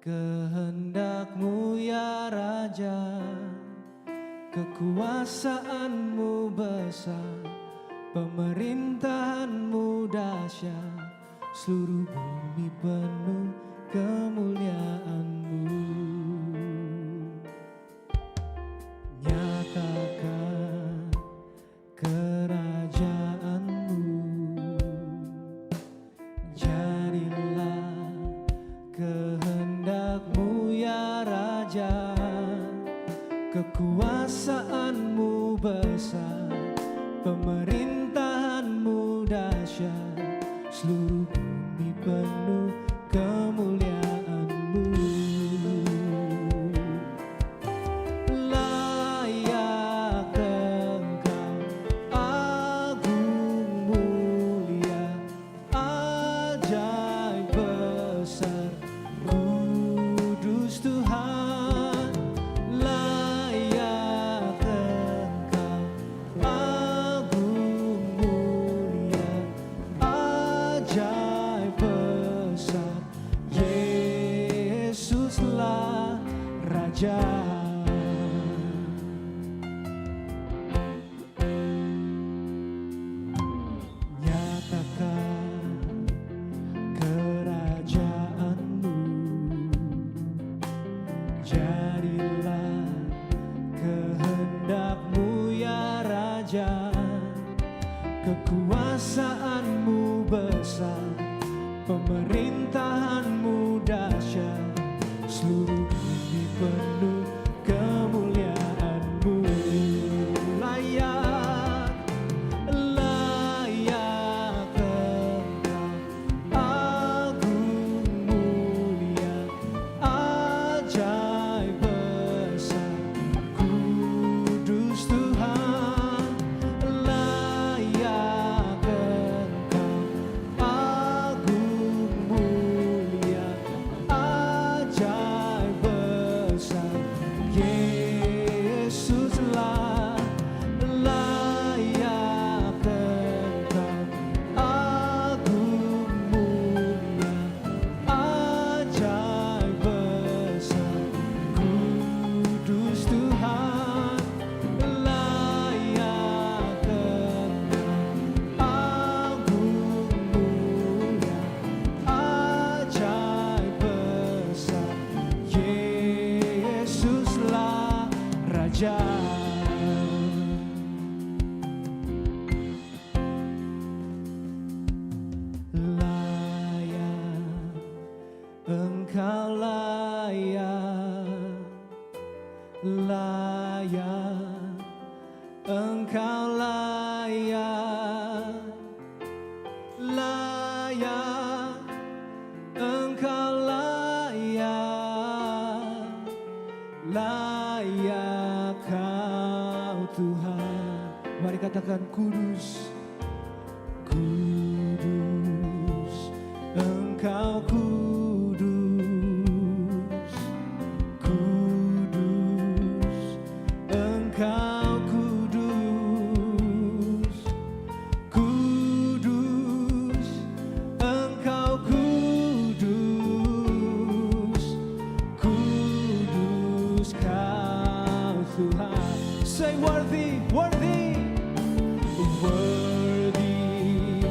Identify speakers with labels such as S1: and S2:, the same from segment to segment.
S1: Kehendak-Mu ya Raja, kekuasaan-Mu besar, pemerintahan-Mu dahsyat, seluruh bumi penuh kemuliaan-Mu. Nyatakan kerajaan-Mu, jadilah kehendak-Mu ya Raja, kekuasaan-Mu besar, pemerintahan-Mu dahsyat, seluruh bumi penuh kemuliaan-Mu. Layak Engkau, agung mulia, ajaib besar, kudus Tuhan. Layak Engkau, agung mulia, ajaib besar, Yesuslah Raja. Nyatakan kerajaan-Mu, jadilah kehendak-Mu ya Raja, kekuasaan-Mu besar, pemerintahan-Mu dahsyat, seluruh bumi penuh kemuliaan-Mu. Layak, layak Engkau, agung mulia, ajaib besar, kudus Tuhan. Layak Engkau, agung mulia, ajaib besar, Yesuslah. Layak Engkau, agung mulia, ajaib besar, kudus Tuhan. Layak Engkau, agung mulia, ajaib besar, Yesuslah Raja. Layak, Engkau layak, layak, Engkau layak, layak, Engkau layak, layak Kau Tuhan. Mari katakan kudus, kudus, Engkau kudus, kudus, Engkau kudus, kudus, Engkau kudus, kudus Kau Tuhan. Say worthy, worthy, worthy,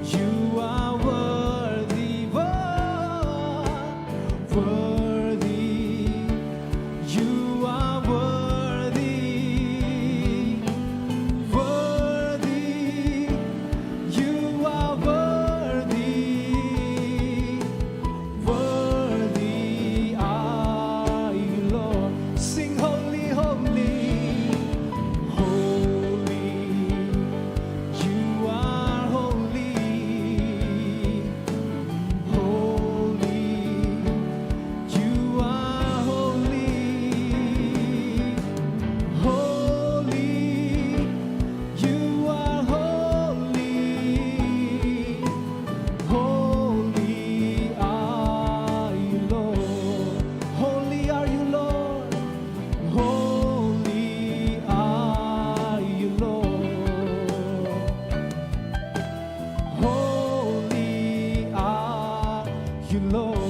S1: you are worthy, worthy, you are worthy, worthy, you are worthy, worthy are you, Lord. Sing holy, holy, you, Lord.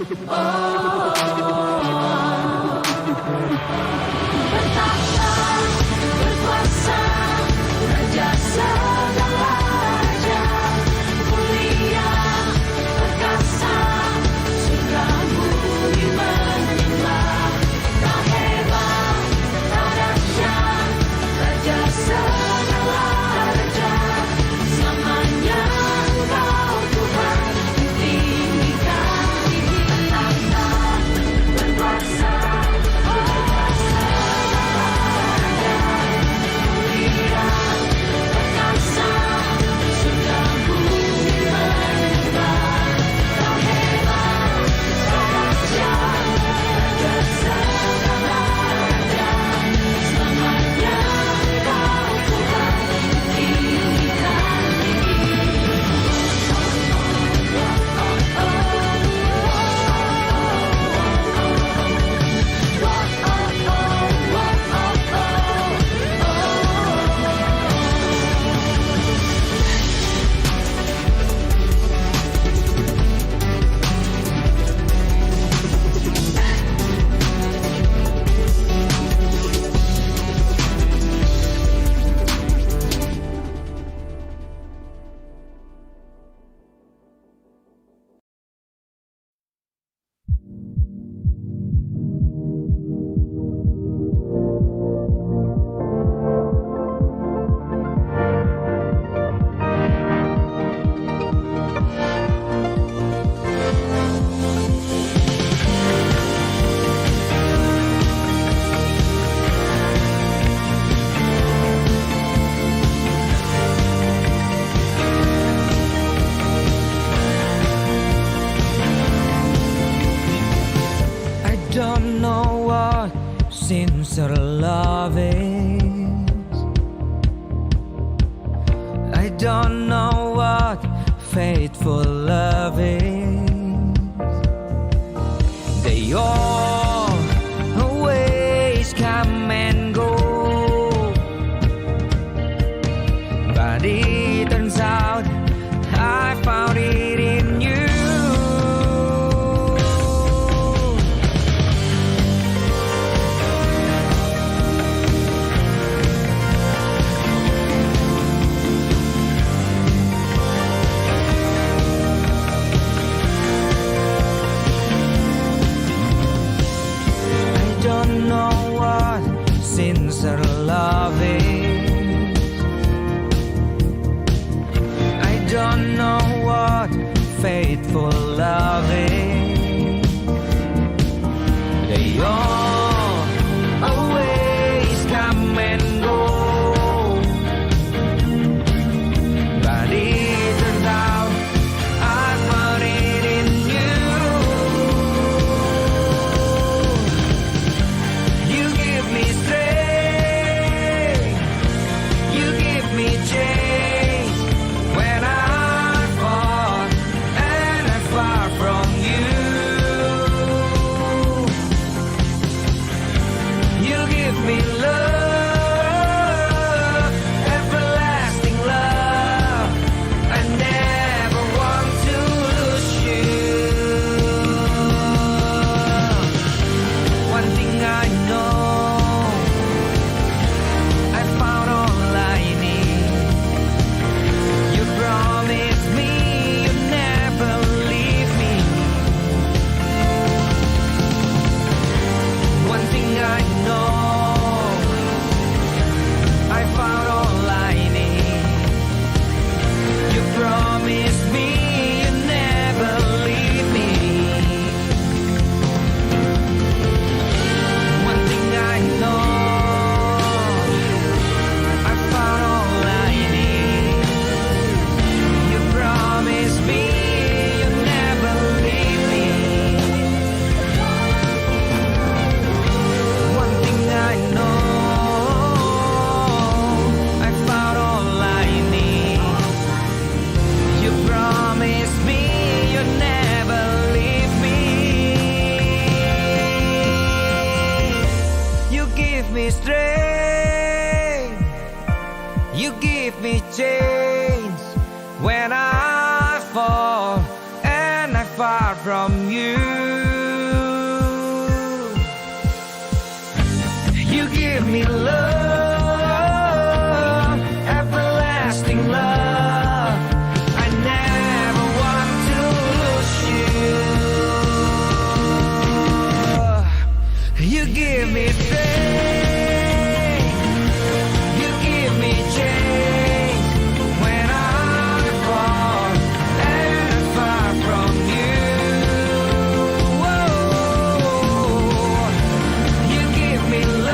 S2: Bertahta, berkuasa, Raja segala raja, mulia, perkasa, surga bumi menyembah. Kau hebat, kau dahsyat, Raja segala raja, selamanya Engkau Tuhan, ditinggikan tinggi. Bertahta, berkuasa,
S1: I don't know what sincere love is. I don't know what faithful love is. They all always come and go, but it turns out I found it in you. I don't know what sincere love is. I don't know what faithful love is. They all always come and go, but it turns out I found it in you. You give me strength, you give me change when I fall and I'm far from you. You give me love, everlasting love. I never want to lose you. One thing I know, I found all I need. You promised me you'd never leave me. One thing I know, I found all I need. You promised me you'd never leave me. One thing I know, I found all I need. You promised me you'd never leave me. One thing I know, I found all I need. You promised me you'd never leave me. You give me strength, you give me change when I fall and I'm far from you. me love, everlasting love. I never want to lose you. You give me faith, you give me change when I'm far and far from you. You give me love,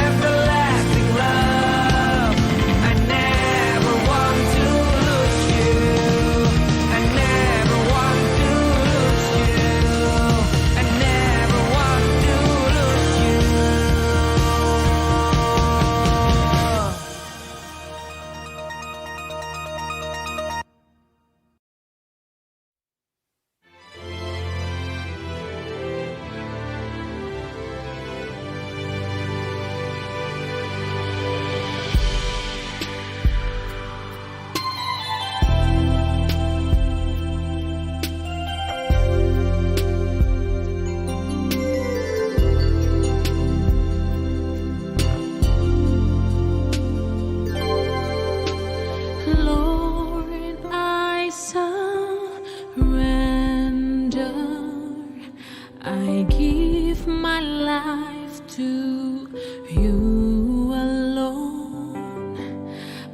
S1: everlasting love. I never want to lose you. I never want to lose you. I never want to lose you.
S2: Lord, I surrender. I give my life to you alone.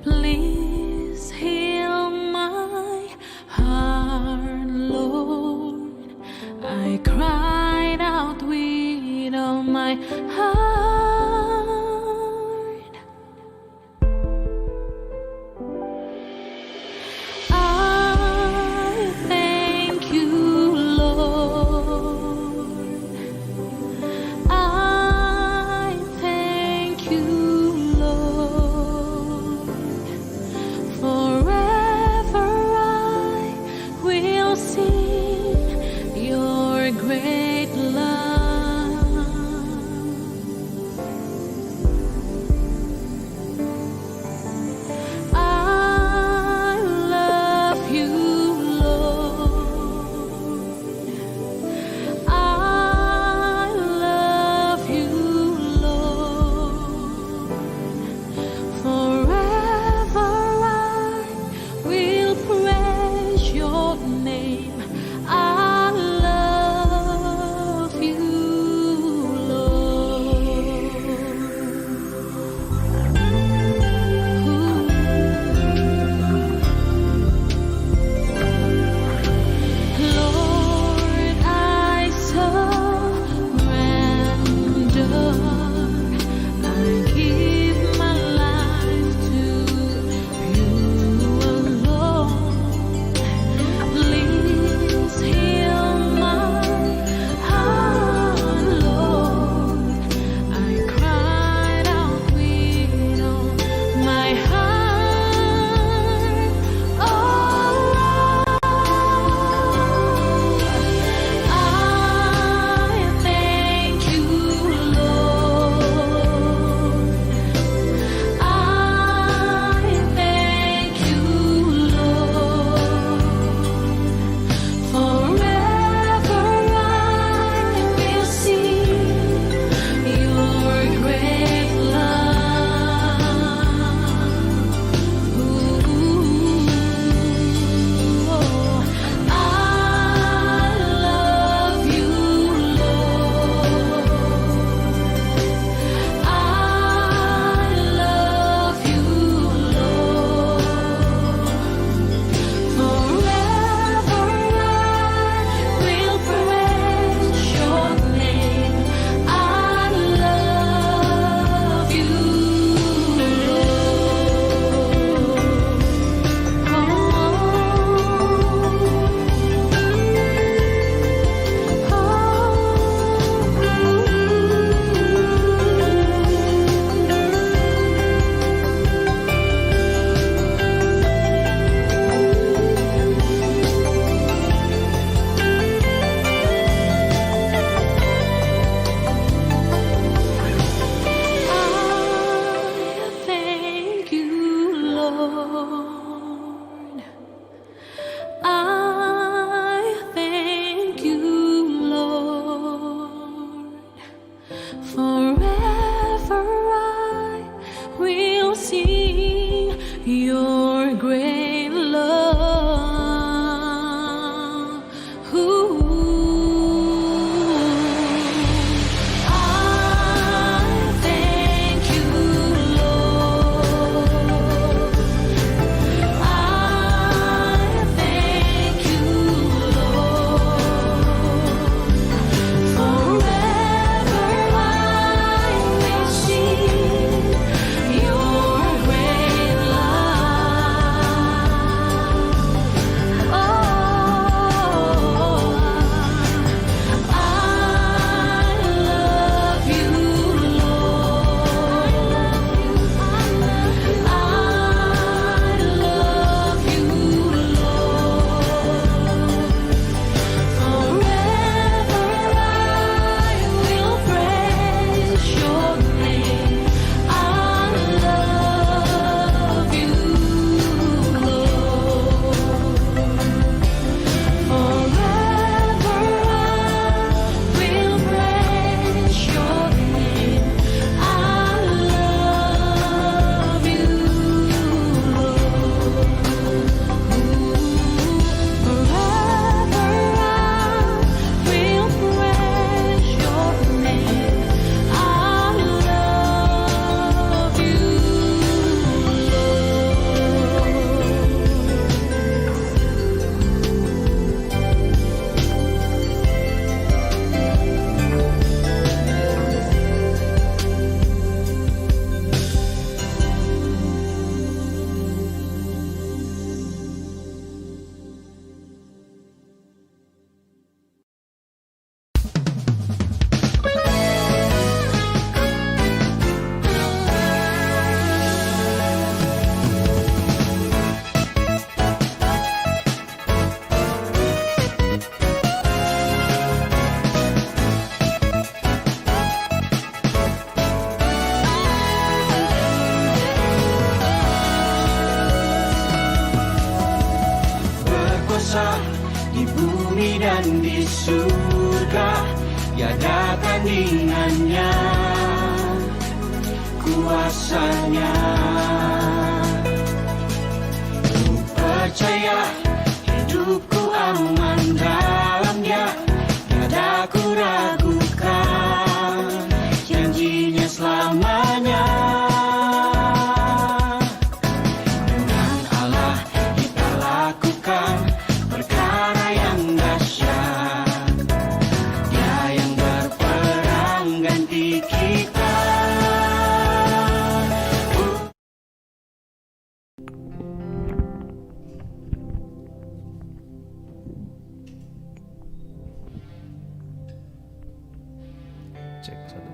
S2: Please heal my heart, Lord. I cried out with all my heart. I thank you, Lord. I thank you, Lord. Forever I will sing your great love.
S3: kuasa di bumi dan di surga, tiada tandingannya kuasanya. Ku percaya hidupku aman dalam-Nya, tiada ku ragukan janjinya selamanya. Dengan Allah kita lakukan perkara yang dahsyat, Dia yang berperang ganti kita.
S4: Cek satu.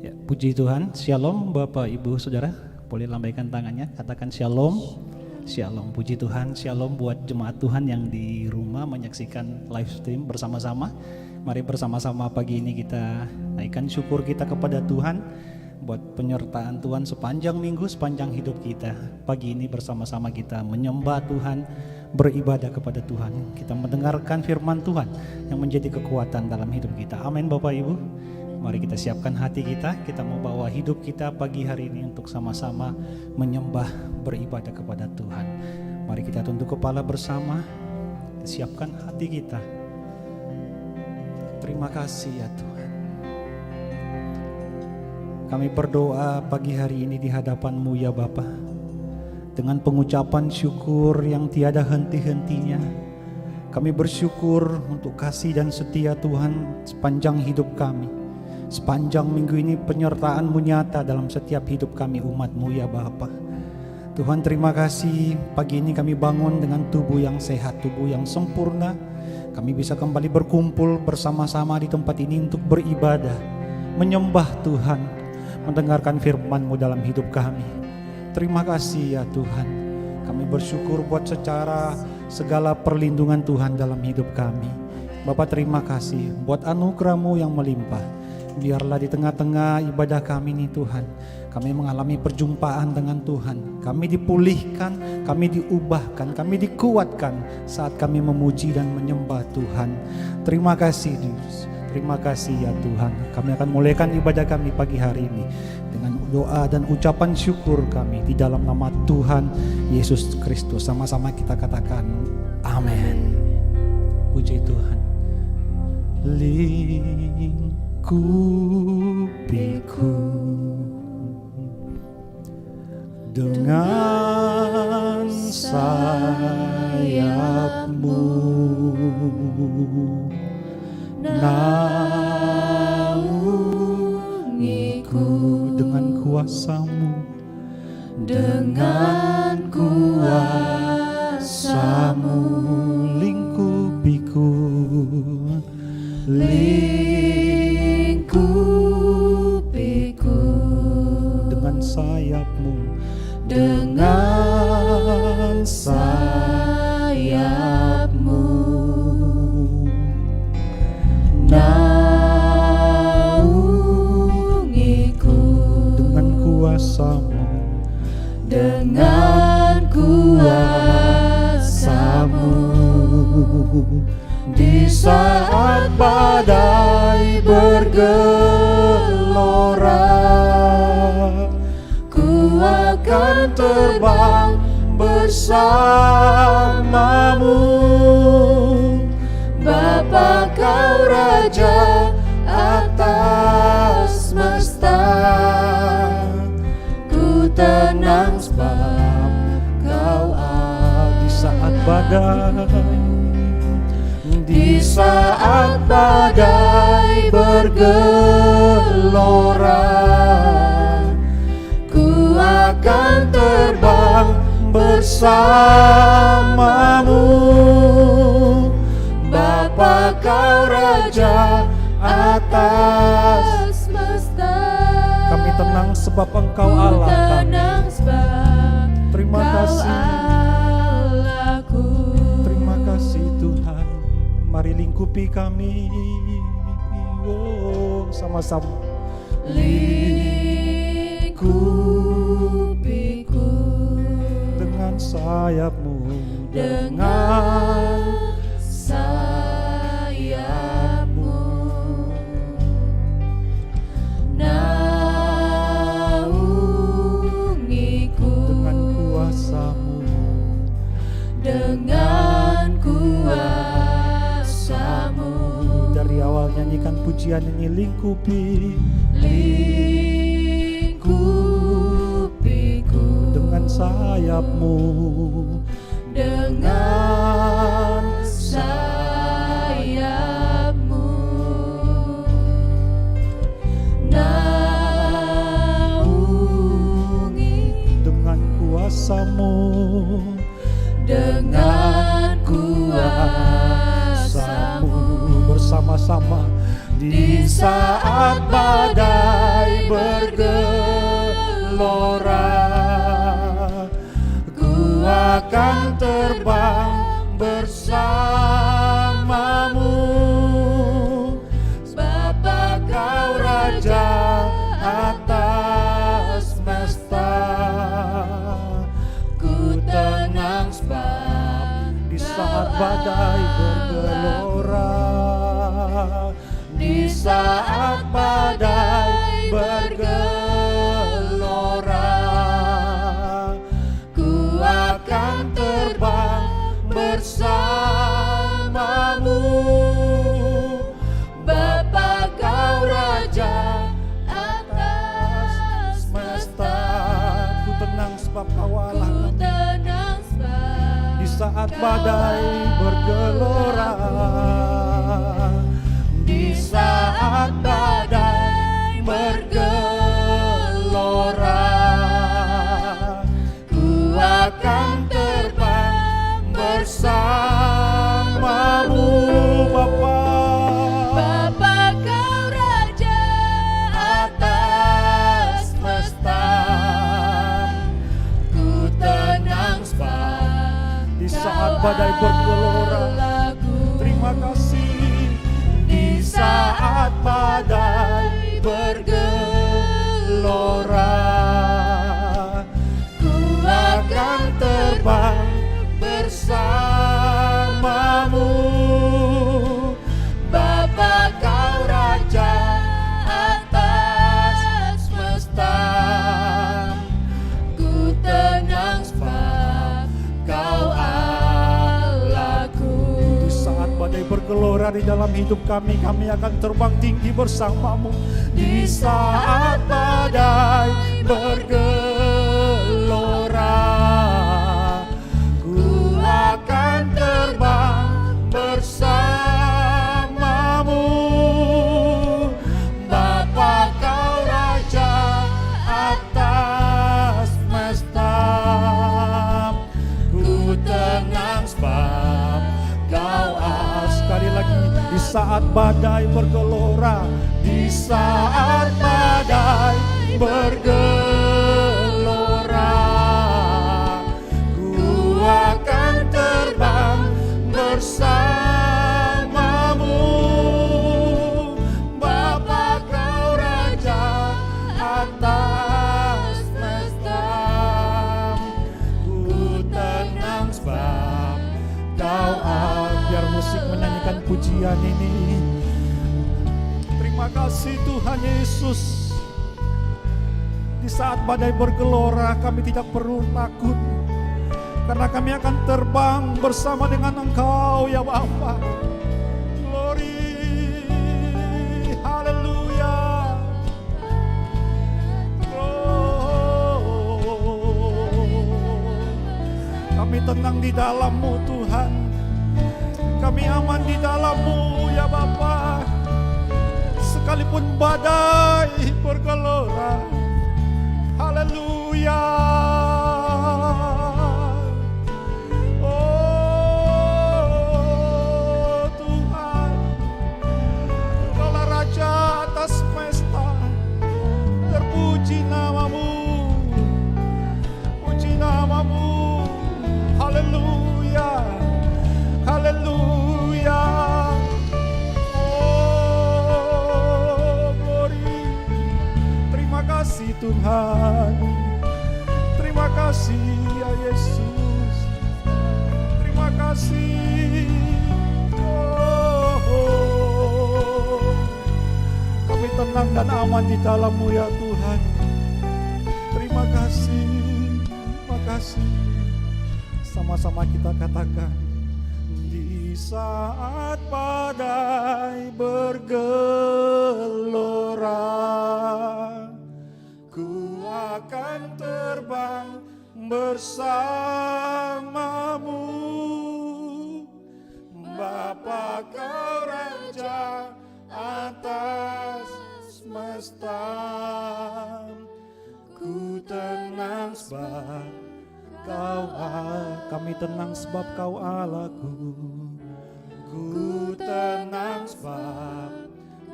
S4: Ya, puji Tuhan. Shalom Bapak Ibu Saudara. Boleh lambaikan tangannya, katakan shalom. Shalom, puji Tuhan. Shalom buat jemaat Tuhan yang di rumah menyaksikan live stream bersama-sama. Mari bersama-sama pagi ini kita naikkan syukur kita kepada Tuhan buat penyertaan Tuhan sepanjang minggu, sepanjang hidup kita. Pagi ini bersama-sama kita menyembah Tuhan, beribadah kepada Tuhan. Kita mendengarkan firman Tuhan yang menjadi kekuatan dalam hidup kita. Amin Bapak Ibu. Mari kita siapkan hati kita mau bawa hidup kita pagi hari ini untuk sama-sama menyembah, beribadah kepada Tuhan. Mari kita tunduk kepala bersama, siapkan hati kita. Terima kasih ya Tuhan. Kami berdoa pagi hari ini di hadapan-Mu ya Bapa, dengan pengucapan syukur yang tiada henti-hentinya. Kami bersyukur untuk kasih dan setia Tuhan sepanjang hidup kami. Sepanjang minggu ini penyertaan-Mu nyata dalam setiap hidup kami umat-Mu ya Bapa. Tuhan terima kasih pagi ini kami bangun dengan tubuh yang sehat, tubuh yang sempurna. Kami bisa kembali berkumpul bersama-sama di tempat ini untuk beribadah, menyembah Tuhan, mendengarkan firman-Mu dalam hidup kami. Terima kasih ya Tuhan. Kami bersyukur buat secara segala perlindungan Tuhan dalam hidup kami. Bapa terima kasih buat anugerah-Mu yang melimpah. Biarlah di tengah-tengah ibadah kami ini Tuhan, kami mengalami perjumpaan dengan Tuhan. Kami dipulihkan, kami diubahkan, kami dikuatkan saat kami memuji dan menyembah Tuhan. Terima kasih Yesus. Terima kasih ya Tuhan. Kami akan mulaikan ibadah kami pagi hari ini dengan doa dan ucapan syukur kami di dalam nama Tuhan Yesus Kristus. Sama-sama kita katakan amin. Puji Tuhan. Lingkupiku dengan sayap-Mu, naungiku dengan kuasa-Mu, dengan kuasa-Mu, lingkupiku, lingkupiku dengan sayap-Mu, dengan sayap-Mu, naungiku dengan kuasa-Mu, dengan kuasa-Mu. Di saat badai bergelora, ku akan terbang bersama-Mu. Bapa Kau Raja atas semesta, ku tenang sebab Kau ada di saat badai. Di saat badai bergelora, ku akan terbang bersama-Mu. Bapa Kau Raja atas semesta, kami tenang sebab Engkau Allah kami. Terima kasih. Terima kasih Tuhan. Mari lingkupi kami. Oh, sama-sama.
S2: Lingkupiku
S4: Dengan sayapmu,
S2: dengan sayapmu, naungiku
S4: dengan kuasamu,
S2: dengan kuasamu.
S4: dari awal nyanyikan pujian ini, lingkupi
S2: Lingkupiku
S4: dengan sayapmu,
S2: dengan sayapmu, naungi
S4: dengan kuasamu,
S2: dengan kuasamu.
S4: bersama-sama di saat badai bergelora, ku akan terbang bersamamu. Bapa, kau raja atas semesta, ku tenang sebab di saat badai bergelora, di saat badai bergelora, ku akan terbang bersamamu. Bapa, kau raja atas semesta, ku tenang sebab kau Allah
S2: Ku
S4: kami.
S2: tenang sebab
S4: Di saat badai bergelora, di saat badai bergelora, ku akan terbang bersamamu. Bapa,
S2: Bapa, kau raja
S4: atas semesta,
S2: ku tenang sebab
S4: di saat badai bergelora, terima kasih. Di saat badai bergelora, ku akan terbang bersamamu. Bapa, kau raja atas semesta, ku tenang sebab kau Allahku. Di saat badai bergelora di dalam hidup kami, kami akan terbang tinggi bersamamu. Di saat badai bergelora, ku akan terbang bersamamu. Bapa, kau raja atas semesta, ku tenang sebab kau sekali lagi. Di saat badai bergelora, di saat badai bergelora, ku akan terbang bersamamu. Bapa, kau raja atas semesta, ku tenang sebab kau biar musik menyanyikan pujian ini. Terima kasih Tuhan Yesus. Di saat badai bergelora, kami tidak perlu takut, karena kami akan terbang bersama dengan Engkau ya Bapa. Glory, haleluya. Kami tenang di dalam-Mu Tuhan, kami aman di dalam-Mu ya Bapa. Sekalipun badai bergelora, haleluya. Oh Tuhan, Engkaulah Raja atas semesta. Terpuji nama-Mu, puji nama-Mu. Haleluya, haleluya. dan aman di dalam-Mu ya Tuhan. Terima kasih, terima kasih. Sama-sama kita katakan, di saat badai bergelora, ku akan terbang bersamamu. Bapa Kau Raja atas semesta, ku tenang sebab Kau kami tenang sebab Kau Allahku. Ku tenang sebab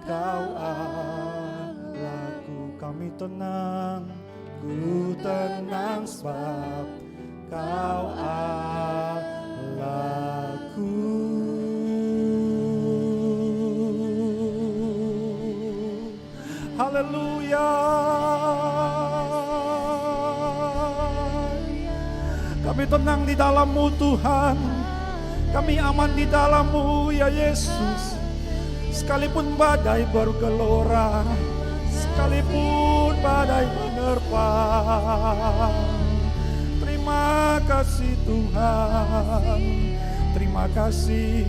S4: Kau Allahku. Kami tenang, ku tenang sebab Kau Allahku. Haleluya. Kami tenang di dalam-Mu Tuhan. Kami aman di dalam-Mu ya Yesus. Sekalipun badai bergelora, sekalipun badai menerpa. Terima kasih Tuhan. Terima kasih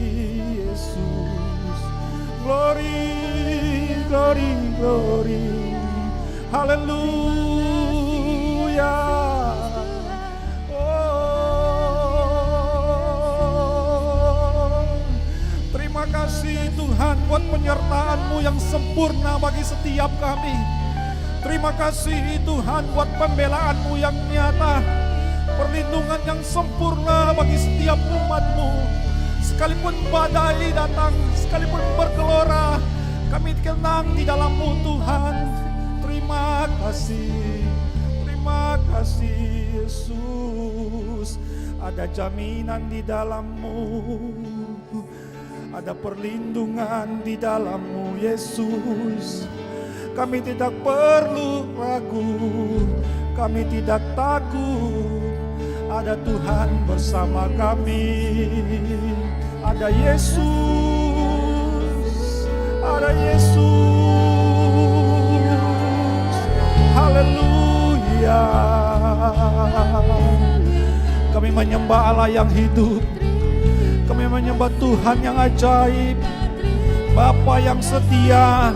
S4: Yesus. Glory, glory, glory. Haleluya. Oh, terima kasih Tuhan buat penyertaan-Mu yang sempurna bagi setiap kami. Terima kasih Tuhan buat pembelaan-Mu yang nyata, perlindungan yang sempurna bagi setiap umat-Mu. Sekalipun badai datang, sekalipun bergelora, kami tenang di dalam-Mu Tuhan. Terima kasih Yesus. Ada jaminan di dalam-Mu, ada perlindungan di dalam-Mu Yesus. Kami tidak perlu ragu, kami tidak takut. Ada Tuhan bersama kami. Ada Yesus, ada Yesus. Haleluya. Kami menyembah Allah yang hidup. Kami menyembah Tuhan yang ajaib, Bapa yang setia.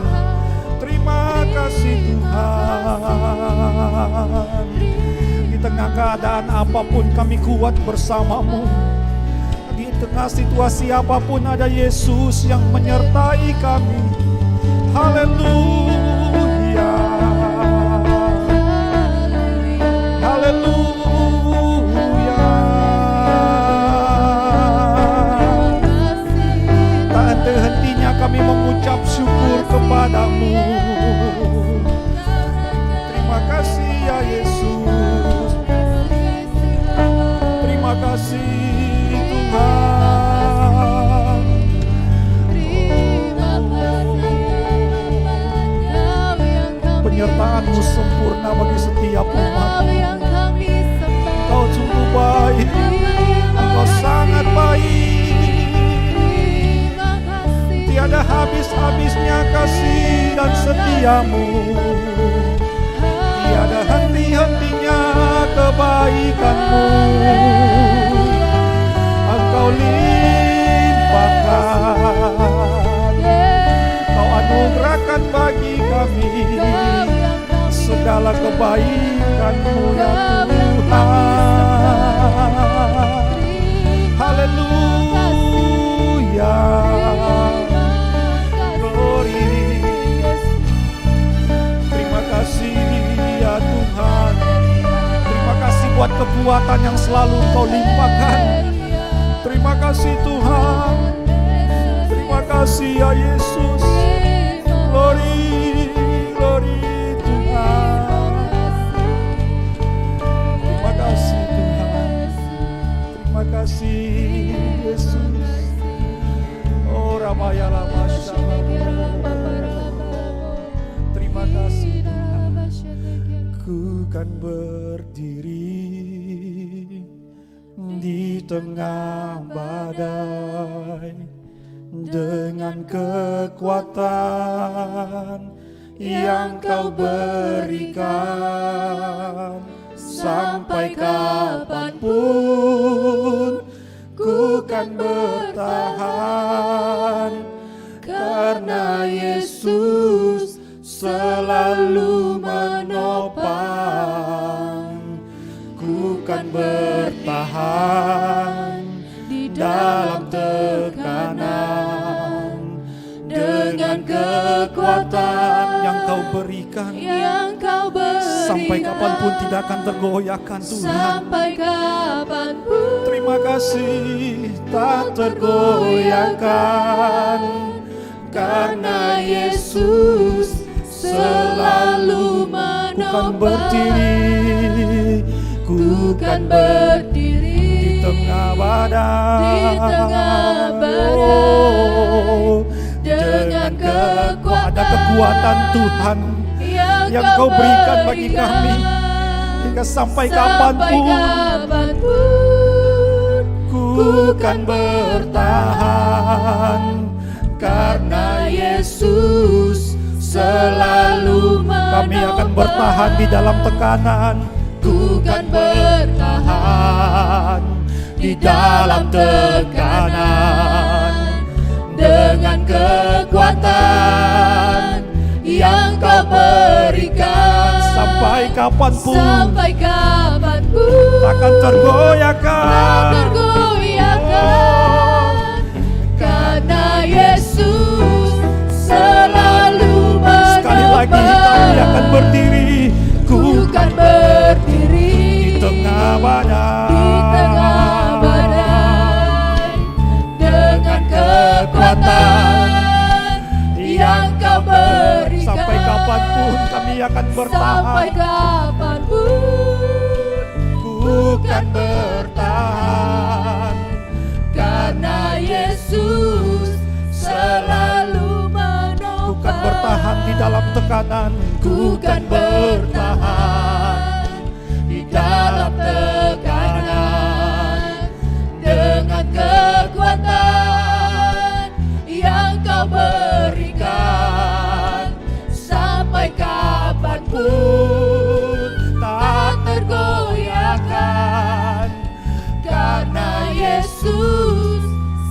S4: Terima kasih Tuhan. Di tengah keadaan apapun kami kuat bersama-Mu. Di tengah situasi apapun ada Yesus yang menyertai kami. Haleluya. Haleluya. Tak henti-hentinya kami mengucap syukur kepada-Mu. Terima kasih ya Yesus. Terima kasih Tuhan. Penyertaan-Mu sempurna bagi setiap umat. Kau sungguh baik, Engkau sangat baik. Tiada habis-habisnya kasih dan setia-Mu. Tiada henti-hentinya kebaikan-Mu. Engkau limpahkan, Kau anugerahkan bagi kami segala kebaikan-Mu ya Tuhan. Haleluya. Glory. Terima kasih ya Tuhan. Terima kasih buat kekuatan yang selalu Kau limpahkan. Terima kasih Tuhan. Terima kasih ya Yesus. Glory, glory Tuhan. Terima kasih Tuhan. Terima kasih Yesus. Oh Ramaya Lama Shalom. Terima kasih Tuhan. Ku kan berdiri di tengah badai dengan kekuatan yang kau berikan. Sampai kapanpun ku kan bertahan, karena Yesus selalu menopang. Ku kan bertahan di dalam tekanan, dengan kekuatan yang kau berikan. Sampai kapanpun tidak akan tergoyahkan Tuhan.
S2: Sampai kapanpun
S4: Terima kasih tak tergoyahkan, karena Yesus selalu menopang. Ku kan berdiri di tengah badai, dengan ada kekuatan Tuhan yang kau berikan bagi kami, hingga sampai kapanpun ku kan bertahan, karena Yesus selalu menopang. Kami akan bertahan di dalam tekanan. Ku kan bertahan di dalam tekanan, dengan kekuatan yang kau berikan. Sampai kapanpun takkan tergoyahkan,
S2: karena Yesus selalu menopang.
S4: Sekali lagi kami akan berdiri. Ku
S2: kan berdiri
S4: di tengah badai,
S2: dengan kekuatan yang kau berikan.
S4: Sampai kapanpun kami akan bertahan.
S2: Sampai kapanpun
S4: Ku kan bertahan,
S2: karena Yesus selalu menopang.
S4: ku kan bertahan di dalam tekanan. Ku kan bertahan
S2: di dalam tekanan, dengan kekuatan yang kau berikan. Sampai kapanpun tak tergoyahkan, karena Yesus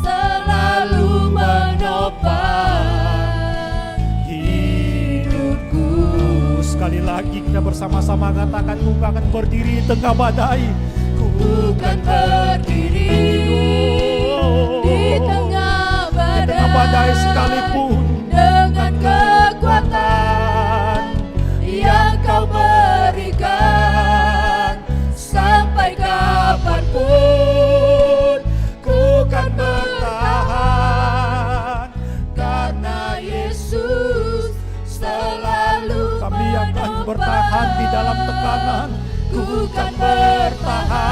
S2: selalu menopang hidupku.
S4: Sekali lagi kita bersama-sama katakan, ku akan berdiri di tengah badai.
S2: Ku kan berdiri di tengah
S4: badai sekalipun,
S2: dengan kekuatan yang kau berikan. Sampai kapanpun ku kan bertahan, karena Yesus selalu
S4: kami akan bertahan di dalam tekanan.
S2: Ku kan bertahan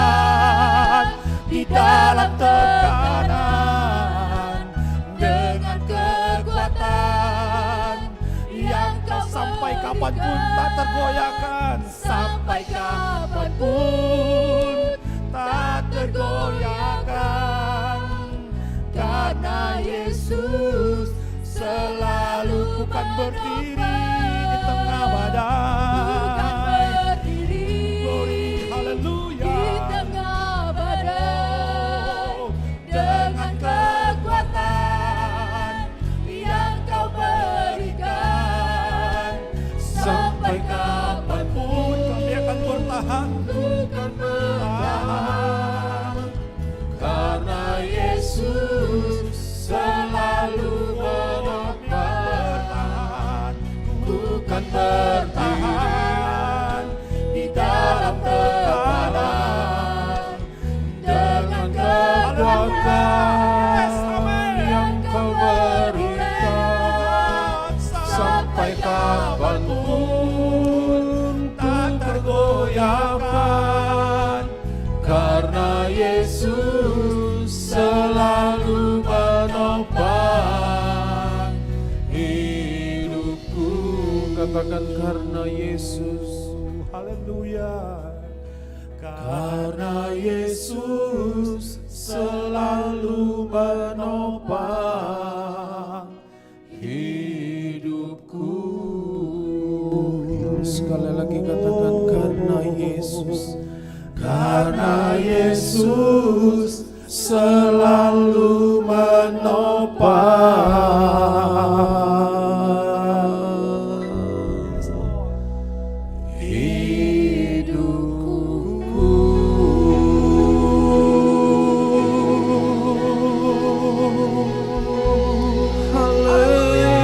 S4: di dalam tekanan,
S2: dengan kekuatan yang kau
S4: sampai
S2: berikan.
S4: kapanpun tak tergoyahkan.
S2: Sampai kapanpun
S4: tak tergoyahkan,
S2: karena Yesus
S4: selalu ku kan berdiri di tengah
S2: Ku
S4: badai.
S2: kan berdiri
S4: Glory, haleluya.
S2: di tengah badai,
S4: Oh,
S2: dengan kekuatan yang kau berikan. Sampai
S4: kapanpun kami akan bertahan.
S2: ku kan bertahan, karena Yesus selalu menopang. Ku kan bertahan di dalam tekanan, dengan kekuatan yang kau berikan. Sampai kapanpun tak tergoyahkan, karena Yesus selalu menopang hidupku. Katakan, karena Yesus,
S4: Haleluya.
S2: karena Yesus selalu menopang hidupku. Yesus selalu menopang hidupku. Haleluya.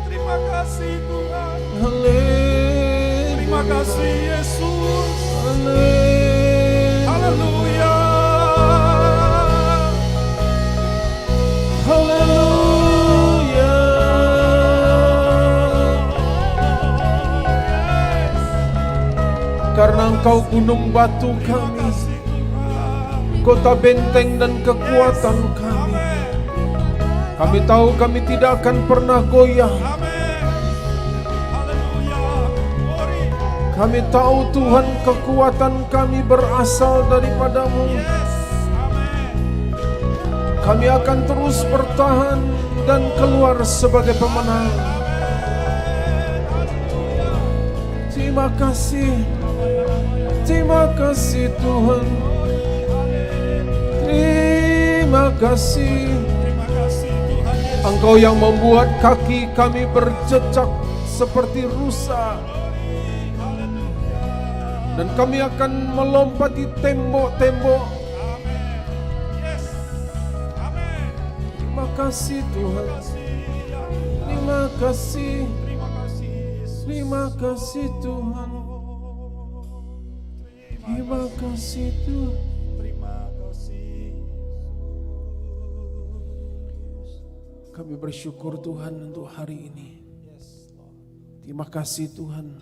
S5: Terima kasih Tuhan.
S2: Haleluya.
S5: Terima kasih Yesus.
S2: Haleluya.
S5: Haleluya.
S2: Haleluya. Karena Engkau gunung batu kami, kota benteng dan kekuatan kami. Kami tahu kami tidak akan pernah goyah.
S5: Amin. Haleluya. Glory.
S2: Kami tahu Tuhan kekuatan kami berasal daripadamu.
S5: Yes. Amin.
S2: Kami akan terus bertahan dan keluar sebagai pemenang. Terima kasih. Terima kasih Tuhan. Terima kasih.
S5: Terima kasih Tuhan Yesus.
S2: Engkau yang membuat kaki kami berjejak seperti rusa. Dan kami akan melompati tembok-tembok.
S5: Yes. Amin.
S2: Terima kasih Tuhan. Terima kasih.
S5: Terima kasih Yesus.
S2: Terima kasih Tuhan. Terima kasih Tuhan.
S5: Terima kasih.
S2: Kami bersyukur Tuhan untuk hari ini. Terima kasih Tuhan.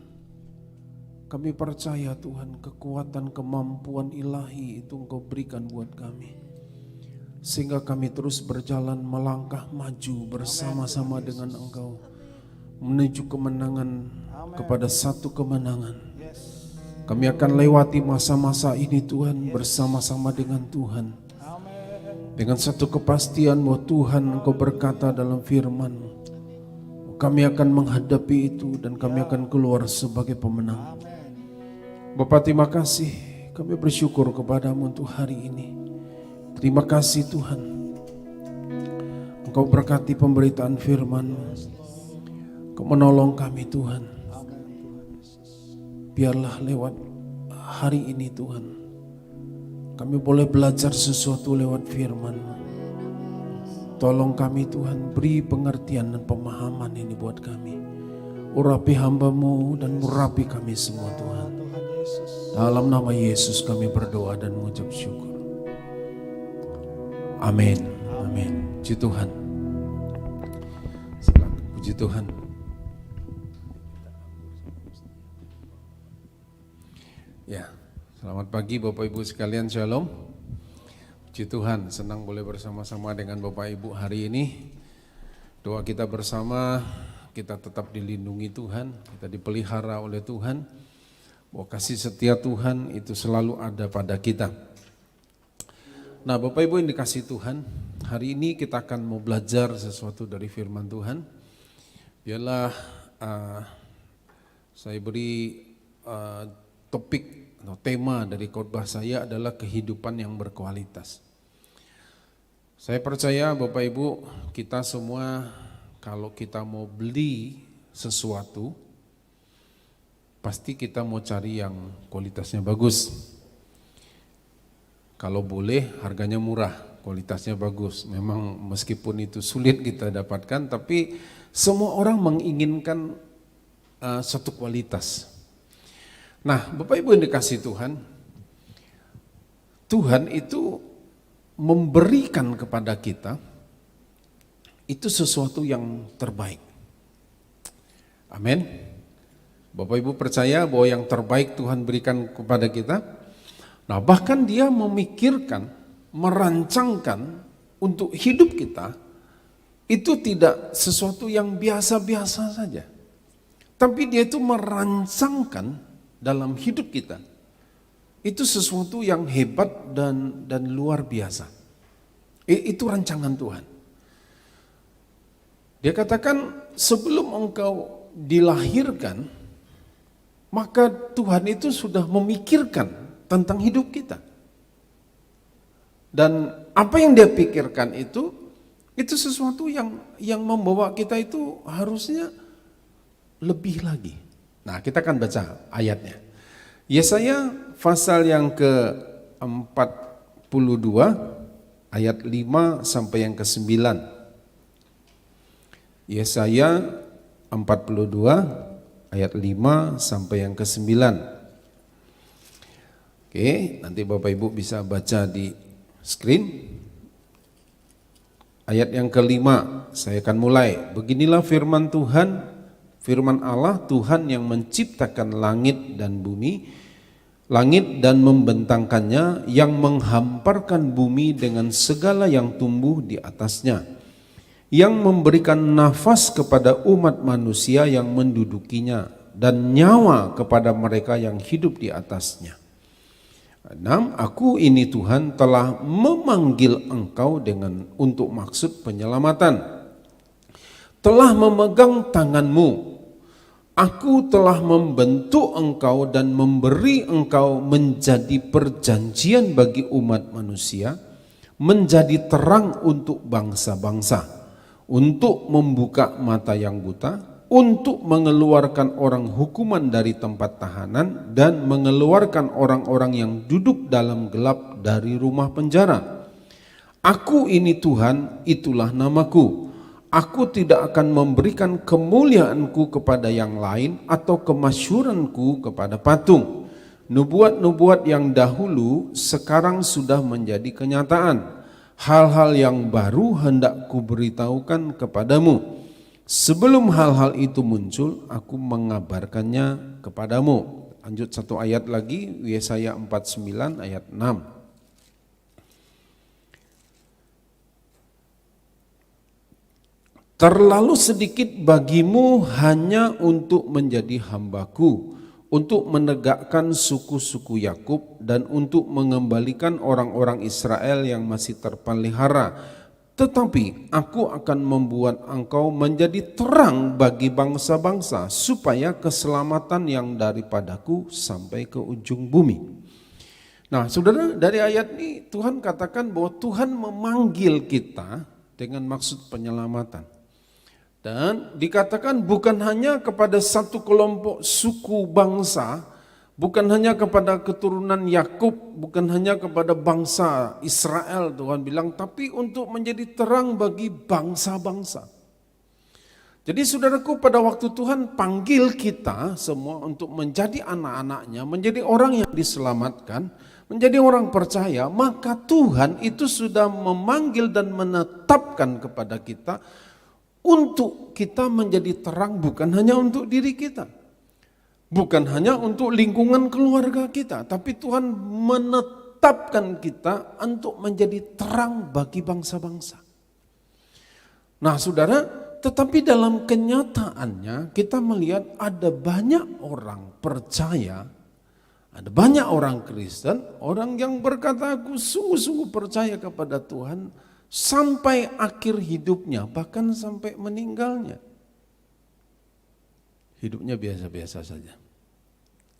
S2: Kami percaya Tuhan kekuatan kemampuan ilahi itu Engkau berikan buat kami. Sehingga kami terus berjalan melangkah maju bersama-sama dengan Engkau. Menuju kemenangan kepada satu kemenangan. Kami akan lewati masa-masa ini Tuhan bersama-sama dengan Tuhan. Dengan satu kepastian bahwa Tuhan Engkau berkata dalam firman, kami akan menghadapi itu dan kami akan keluar sebagai pemenang. Bapa terima kasih, kami bersyukur kepadamu untuk hari ini. Terima kasih Tuhan. Engkau berkati pemberitaan firman-Mu. Engkau menolong kami Tuhan. Biarlah lewat hari ini Tuhan, kami boleh belajar sesuatu lewat firman-Mu. Tolong kami Tuhan, beri pengertian dan pemahaman ini buat kami. Urapi hamba-Mu dan urapi kami semua Tuhan. Dalam nama Yesus kami berdoa dan mengucap syukur. Amin. Amin. Puji Tuhan. Silakan. Puji Tuhan. Ya, selamat pagi Bapak Ibu sekalian, Shalom. Puji Tuhan, senang boleh bersama-sama dengan Bapak Ibu hari ini. Doa kita bersama, kita tetap dilindungi Tuhan, kita dipelihara oleh Tuhan. Bahwa kasih setia Tuhan itu selalu ada pada kita. Nah Bapak Ibu yang dikasih Tuhan, hari ini kita akan mau belajar sesuatu dari firman Tuhan. Biarlah saya beri topik atau tema dari khotbah saya adalah kehidupan yang berkualitas. Saya percaya Bapak Ibu, kita semua kalau kita mau beli sesuatu, pasti kita mau cari yang kualitasnya bagus. Kalau boleh harganya murah, kualitasnya bagus. Memang meskipun itu sulit kita dapatkan, tapi semua orang menginginkan satu kualitas. Nah Bapak Ibu yang dikasih Tuhan, Tuhan itu memberikan kepada kita itu sesuatu yang terbaik. Amin. Bapak Ibu percaya bahwa yang terbaik Tuhan berikan kepada kita. Nah bahkan Dia memikirkan, merancangkan untuk hidup kita itu tidak sesuatu yang biasa-biasa saja. Tapi Dia itu merancangkan dalam hidup kita itu sesuatu yang hebat dan luar biasa. Itu rancangan Tuhan. Dia katakan sebelum engkau dilahirkan, maka Tuhan itu sudah memikirkan tentang hidup kita. Dan apa yang dia pikirkan itu sesuatu yang membawa kita itu harusnya lebih lagi. Nah, kita akan baca ayatnya. Yesaya pasal yang ke-42 ayat 5 sampai yang ke-9. Yesaya 42 ayat 5 sampai yang ke-9. Oke, nanti Bapak Ibu bisa baca di screen. Ayat yang kelima, saya akan mulai. Beginilah firman Tuhan, firman Allah, Tuhan yang menciptakan langit dan bumi, langit dan membentangkannya, yang menghamparkan bumi dengan segala yang tumbuh di atasnya, yang memberikan nafas kepada umat manusia yang mendudukinya, dan nyawa kepada mereka yang hidup di atasnya. 6. Aku ini Tuhan telah memanggil engkau untuk maksud penyelamatan, telah memegang tanganmu. Aku telah membentuk engkau dan memberi engkau menjadi perjanjian bagi umat manusia, menjadi terang untuk bangsa-bangsa, untuk membuka mata yang buta, untuk mengeluarkan orang hukuman dari tempat tahanan, dan mengeluarkan orang-orang yang duduk dalam gelap dari rumah penjara. Aku ini Tuhan, itulah namaku. Aku tidak akan memberikan kemuliaanku kepada yang lain atau kemasyhuranku kepada patung. Nubuat-nubuat yang dahulu sekarang sudah menjadi kenyataan. Hal-hal yang baru hendak kuberitahukan kepadamu. Sebelum hal-hal itu muncul, aku mengabarkannya kepadamu. Lanjut satu ayat lagi, Yesaya 49 ayat 6. Terlalu sedikit bagimu hanya untuk menjadi hambaku, untuk menegakkan suku-suku Yakub dan untuk mengembalikan orang-orang Israel yang masih terpelihara. Tetapi aku akan membuat engkau menjadi terang bagi bangsa-bangsa, supaya keselamatan yang daripadaku sampai ke ujung bumi. Nah, saudara, dari ayat ini Tuhan katakan bahwa Tuhan memanggil kita dengan maksud penyelamatan. Dan dikatakan bukan hanya kepada satu kelompok suku bangsa, bukan hanya kepada keturunan Yakub, bukan hanya kepada bangsa Israel, Tuhan bilang, tapi untuk menjadi terang bagi bangsa-bangsa. Jadi saudaraku, pada waktu Tuhan panggil kita semua untuk menjadi anak-anaknya, menjadi orang yang diselamatkan, menjadi orang percaya, maka Tuhan itu sudah memanggil dan menetapkan kepada kita untuk kita menjadi terang, bukan hanya untuk diri kita. Bukan hanya untuk lingkungan keluarga kita, tapi Tuhan menetapkan kita untuk menjadi terang bagi bangsa-bangsa. Nah, saudara, tetapi dalam kenyataannya kita melihat ada banyak orang percaya, ada banyak orang Kristen, orang yang berkata aku sungguh-sungguh percaya kepada Tuhan sampai akhir hidupnya, bahkan sampai meninggalnya. Hidupnya biasa-biasa saja.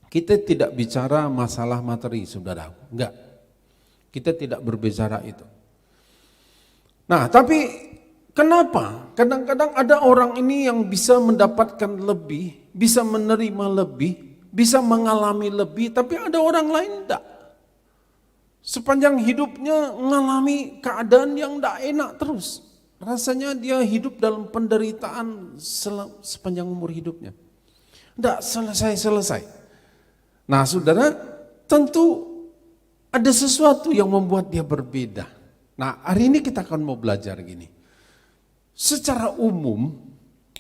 S2: Kita tidak bicara masalah materi, saudara. Enggak. Kita tidak berbicara itu. Nah, tapi kenapa? Kadang-kadang ada orang ini yang bisa mendapatkan lebih, bisa menerima lebih, bisa mengalami lebih, tapi ada orang lain enggak. Sepanjang hidupnya mengalami keadaan yang enggak enak terus. Rasanya dia hidup dalam penderitaan sepanjang umur hidupnya. Tidak selesai-selesai. Nah, saudara, tentu ada sesuatu yang membuat dia berbeda. Nah, hari ini kita akan mau belajar gini. Secara umum,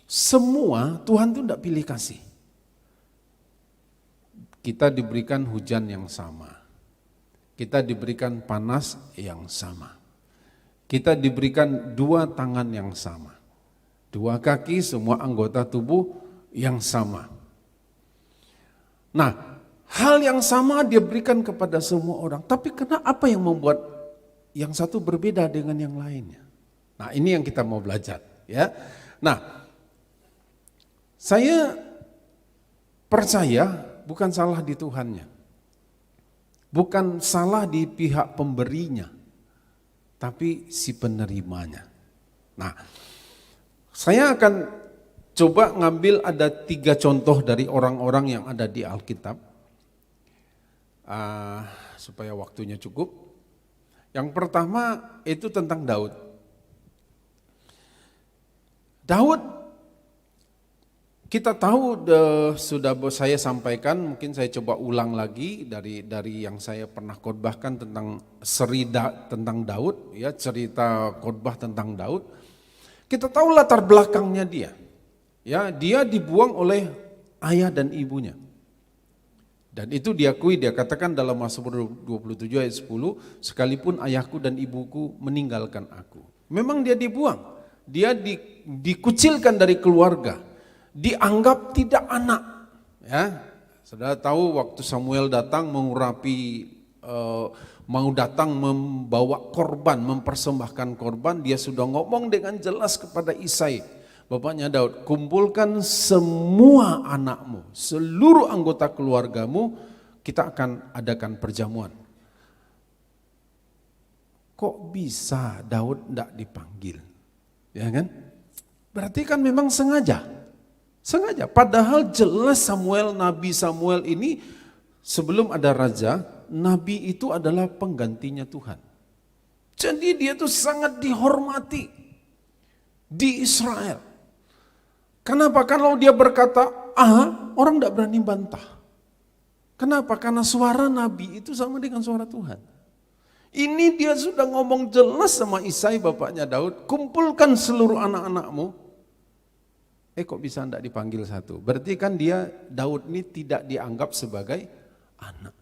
S2: semua Tuhan itu tidak pilih kasih. Kita diberikan hujan yang sama. Kita diberikan panas yang sama. Kita diberikan dua tangan yang sama. Dua kaki, semua anggota tubuh yang sama. Nah, hal yang sama dia berikan kepada semua orang. Tapi apa yang membuat yang satu berbeda dengan yang lainnya? Nah, ini yang kita mau belajar, ya. Nah, saya percaya bukan salah di Tuhannya. Bukan salah di pihak pemberinya. tapi si penerimanya. Nah, saya akan coba ngambil ada 3 contoh dari orang-orang yang ada di Alkitab, supaya waktunya cukup. Yang pertama itu tentang Daud. Daud, kita tahu sudah saya sampaikan, mungkin saya coba ulang lagi dari yang saya pernah khotbahkan tentang tentang Daud, ya, cerita khotbah tentang Daud. Kita tahu latar belakangnya dia. Ya, dia dibuang oleh ayah dan ibunya. Dan itu diakui, dia katakan dalam Mazmur 27 ayat 10, sekalipun ayahku dan ibuku meninggalkan aku. Memang dia dibuang. Dia dikucilkan dari keluarga, dianggap tidak anak. Ya, saudara tahu waktu Samuel datang mengurapi, mau datang membawa korban, mempersembahkan korban, dia sudah ngomong dengan jelas kepada Isai, bapaknya Daud, kumpulkan semua anakmu, seluruh anggota keluargamu, kita akan adakan perjamuan. Kok bisa Daud tidak dipanggil? Ya kan? Berarti kan memang sengaja. Padahal jelas Nabi Samuel ini sebelum ada raja, nabi itu adalah penggantinya Tuhan. Jadi dia tuh sangat dihormati di Israel. Kenapa? Kalau dia berkata orang tidak berani bantah. Kenapa? Karena suara nabi itu sama dengan suara Tuhan. Ini dia sudah ngomong jelas sama Isai bapaknya Daud, kumpulkan seluruh anak-anakmu. Kok bisa tidak dipanggil satu? Berarti kan Daud ini tidak dianggap sebagai anak.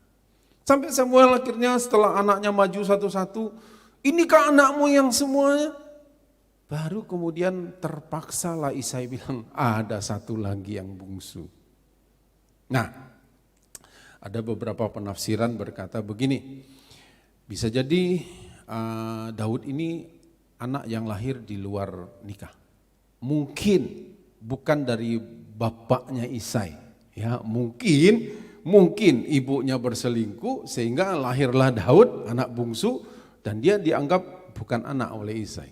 S2: Sampai Samuel akhirnya setelah anaknya maju satu-satu, inikah anakmu yang semuanya? Baru kemudian terpaksalah Isai bilang, ada satu lagi yang bungsu. Nah, ada beberapa penafsiran berkata begini, bisa jadi Daud ini anak yang lahir di luar nikah. Mungkin bukan dari bapaknya Isai, ya mungkin ibunya berselingkuh sehingga lahirlah Daud anak bungsu dan dia dianggap bukan anak oleh Isai.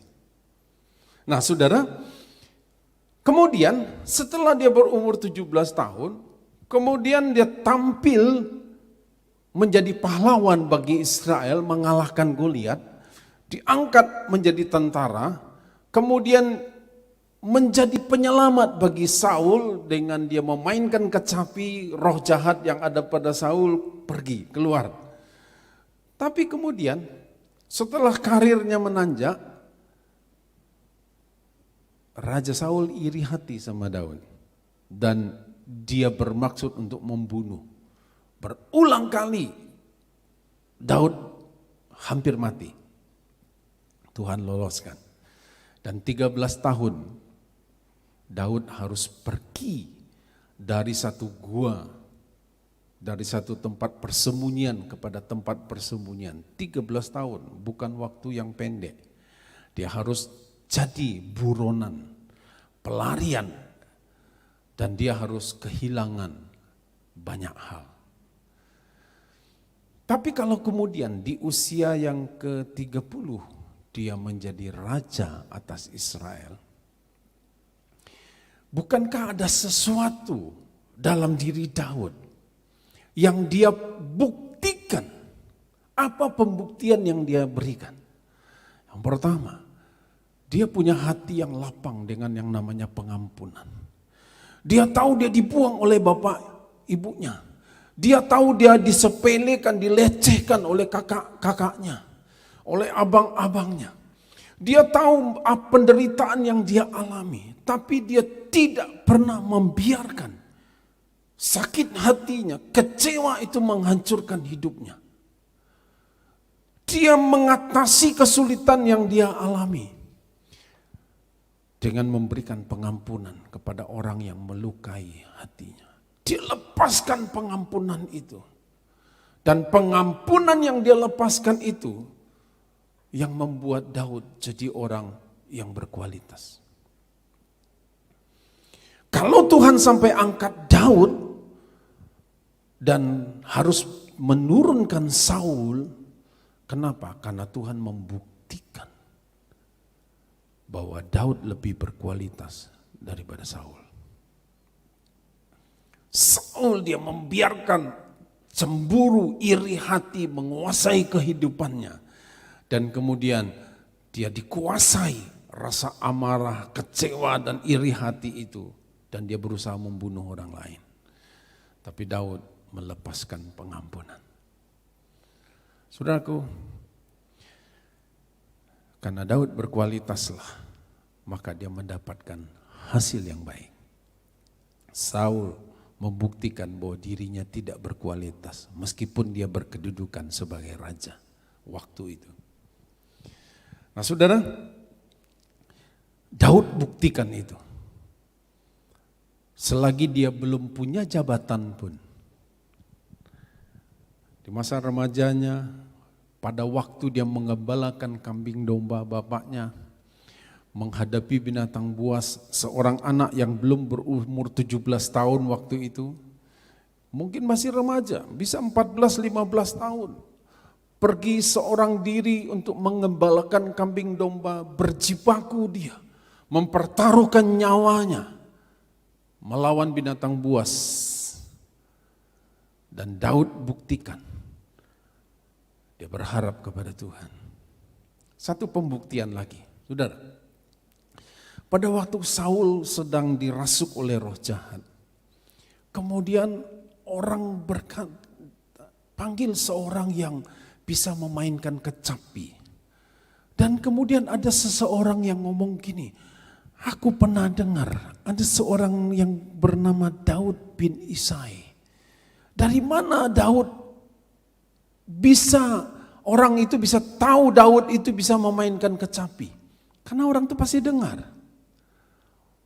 S2: Nah, saudara, kemudian setelah dia berumur 17 tahun, kemudian dia tampil menjadi pahlawan bagi Israel, mengalahkan Goliat, diangkat menjadi tentara, kemudian menjadi penyelamat bagi Saul dengan dia memainkan kecapi, roh jahat yang ada pada Saul pergi, keluar. Tapi kemudian setelah karirnya menanjak, Raja Saul iri hati sama Daud dan dia bermaksud untuk membunuh. Berulang kali Daud hampir mati. Tuhan loloskan. Dan 13 tahun Daud harus pergi dari satu gua, dari satu tempat persembunyian kepada tempat persembunyian. 13 tahun, bukan waktu yang pendek. Dia harus jadi buronan, pelarian, dan dia harus kehilangan banyak hal. Tapi kalau kemudian di usia yang ke-30 dia menjadi raja atas Israel, bukankah ada sesuatu dalam diri Daud yang dia buktikan? Apa pembuktian yang dia berikan? Yang pertama, dia punya hati yang lapang dengan yang namanya pengampunan. Dia tahu dia dibuang oleh bapak ibunya. Dia tahu dia disepelekan, dilecehkan oleh kakak-kakaknya, oleh abang-abangnya. Dia tahu penderitaan yang dia alami, tapi dia tidak pernah membiarkan sakit hatinya, kecewa itu menghancurkan hidupnya. Dia mengatasi kesulitan yang dia alami dengan memberikan pengampunan kepada orang yang melukai hatinya. Dia lepaskan pengampunan itu. Dan pengampunan yang dia lepaskan itu yang membuat Daud jadi orang yang berkualitas. Kalau Tuhan sampai angkat Daud dan harus menurunkan Saul, kenapa? Karena Tuhan membuktikan bahwa Daud lebih berkualitas daripada Saul. Saul dia membiarkan cemburu, iri hati menguasai kehidupannya. Dan kemudian dia dikuasai rasa amarah, kecewa dan iri hati itu. Dan dia berusaha membunuh orang lain. Tapi Daud melepaskan pengampunan. Saudaraku, karena Daud berkualitaslah, maka dia mendapatkan hasil yang baik. Saul membuktikan bahwa dirinya tidak berkualitas, meskipun dia berkedudukan sebagai raja waktu itu. Nah saudara, Daud buktikan itu. Selagi dia belum punya jabatan pun. Di masa remajanya, pada waktu dia mengembalakan kambing domba bapaknya, menghadapi binatang buas, seorang anak yang belum berumur 17 tahun waktu itu, mungkin masih remaja, bisa 14-15 tahun, pergi seorang diri untuk mengembalakan kambing domba, berjibaku dia, mempertaruhkan nyawanya, melawan binatang buas. Dan Daud buktikan, dia berharap kepada Tuhan. Satu pembuktian lagi, saudara. Pada waktu Saul sedang dirasuk oleh roh jahat, kemudian orang panggil seorang yang bisa memainkan kecapi. Dan kemudian ada seseorang yang ngomong gini, aku pernah dengar ada seorang yang bernama Daud bin Isai. Dari mana Daud bisa, orang itu bisa tahu Daud itu bisa memainkan kecapi? Karena orang itu pasti dengar.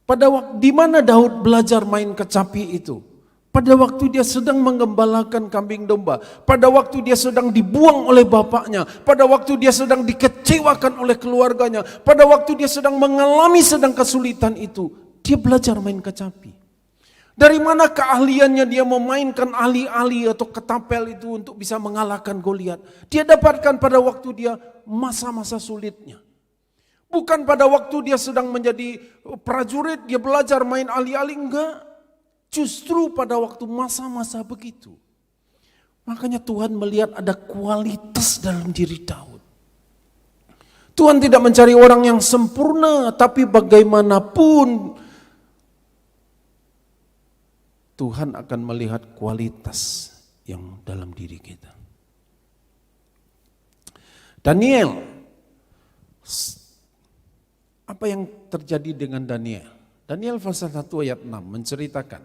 S2: Pada waktu di mana Daud belajar main kecapi itu? Pada waktu dia sedang mengembalakan kambing domba, pada waktu dia sedang dibuang oleh bapaknya, pada waktu dia sedang dikecewakan oleh keluarganya, pada waktu dia sedang mengalami sedang kesulitan itu, dia belajar main kecapi. Dari mana keahliannya dia memainkan ali-ali atau ketapel itu untuk bisa mengalahkan Goliat? Dia dapatkan pada waktu dia masa-masa sulitnya. Bukan pada waktu dia sedang menjadi prajurit, dia belajar main ali-ali, enggak. Justru pada waktu masa-masa begitu. Makanya Tuhan melihat ada kualitas dalam diri Daud. Tuhan tidak mencari orang yang sempurna, tapi bagaimanapun Tuhan akan melihat kualitas yang dalam diri kita. Daniel, apa yang terjadi dengan Daniel? Daniel pasal 1 ayat 6 menceritakan,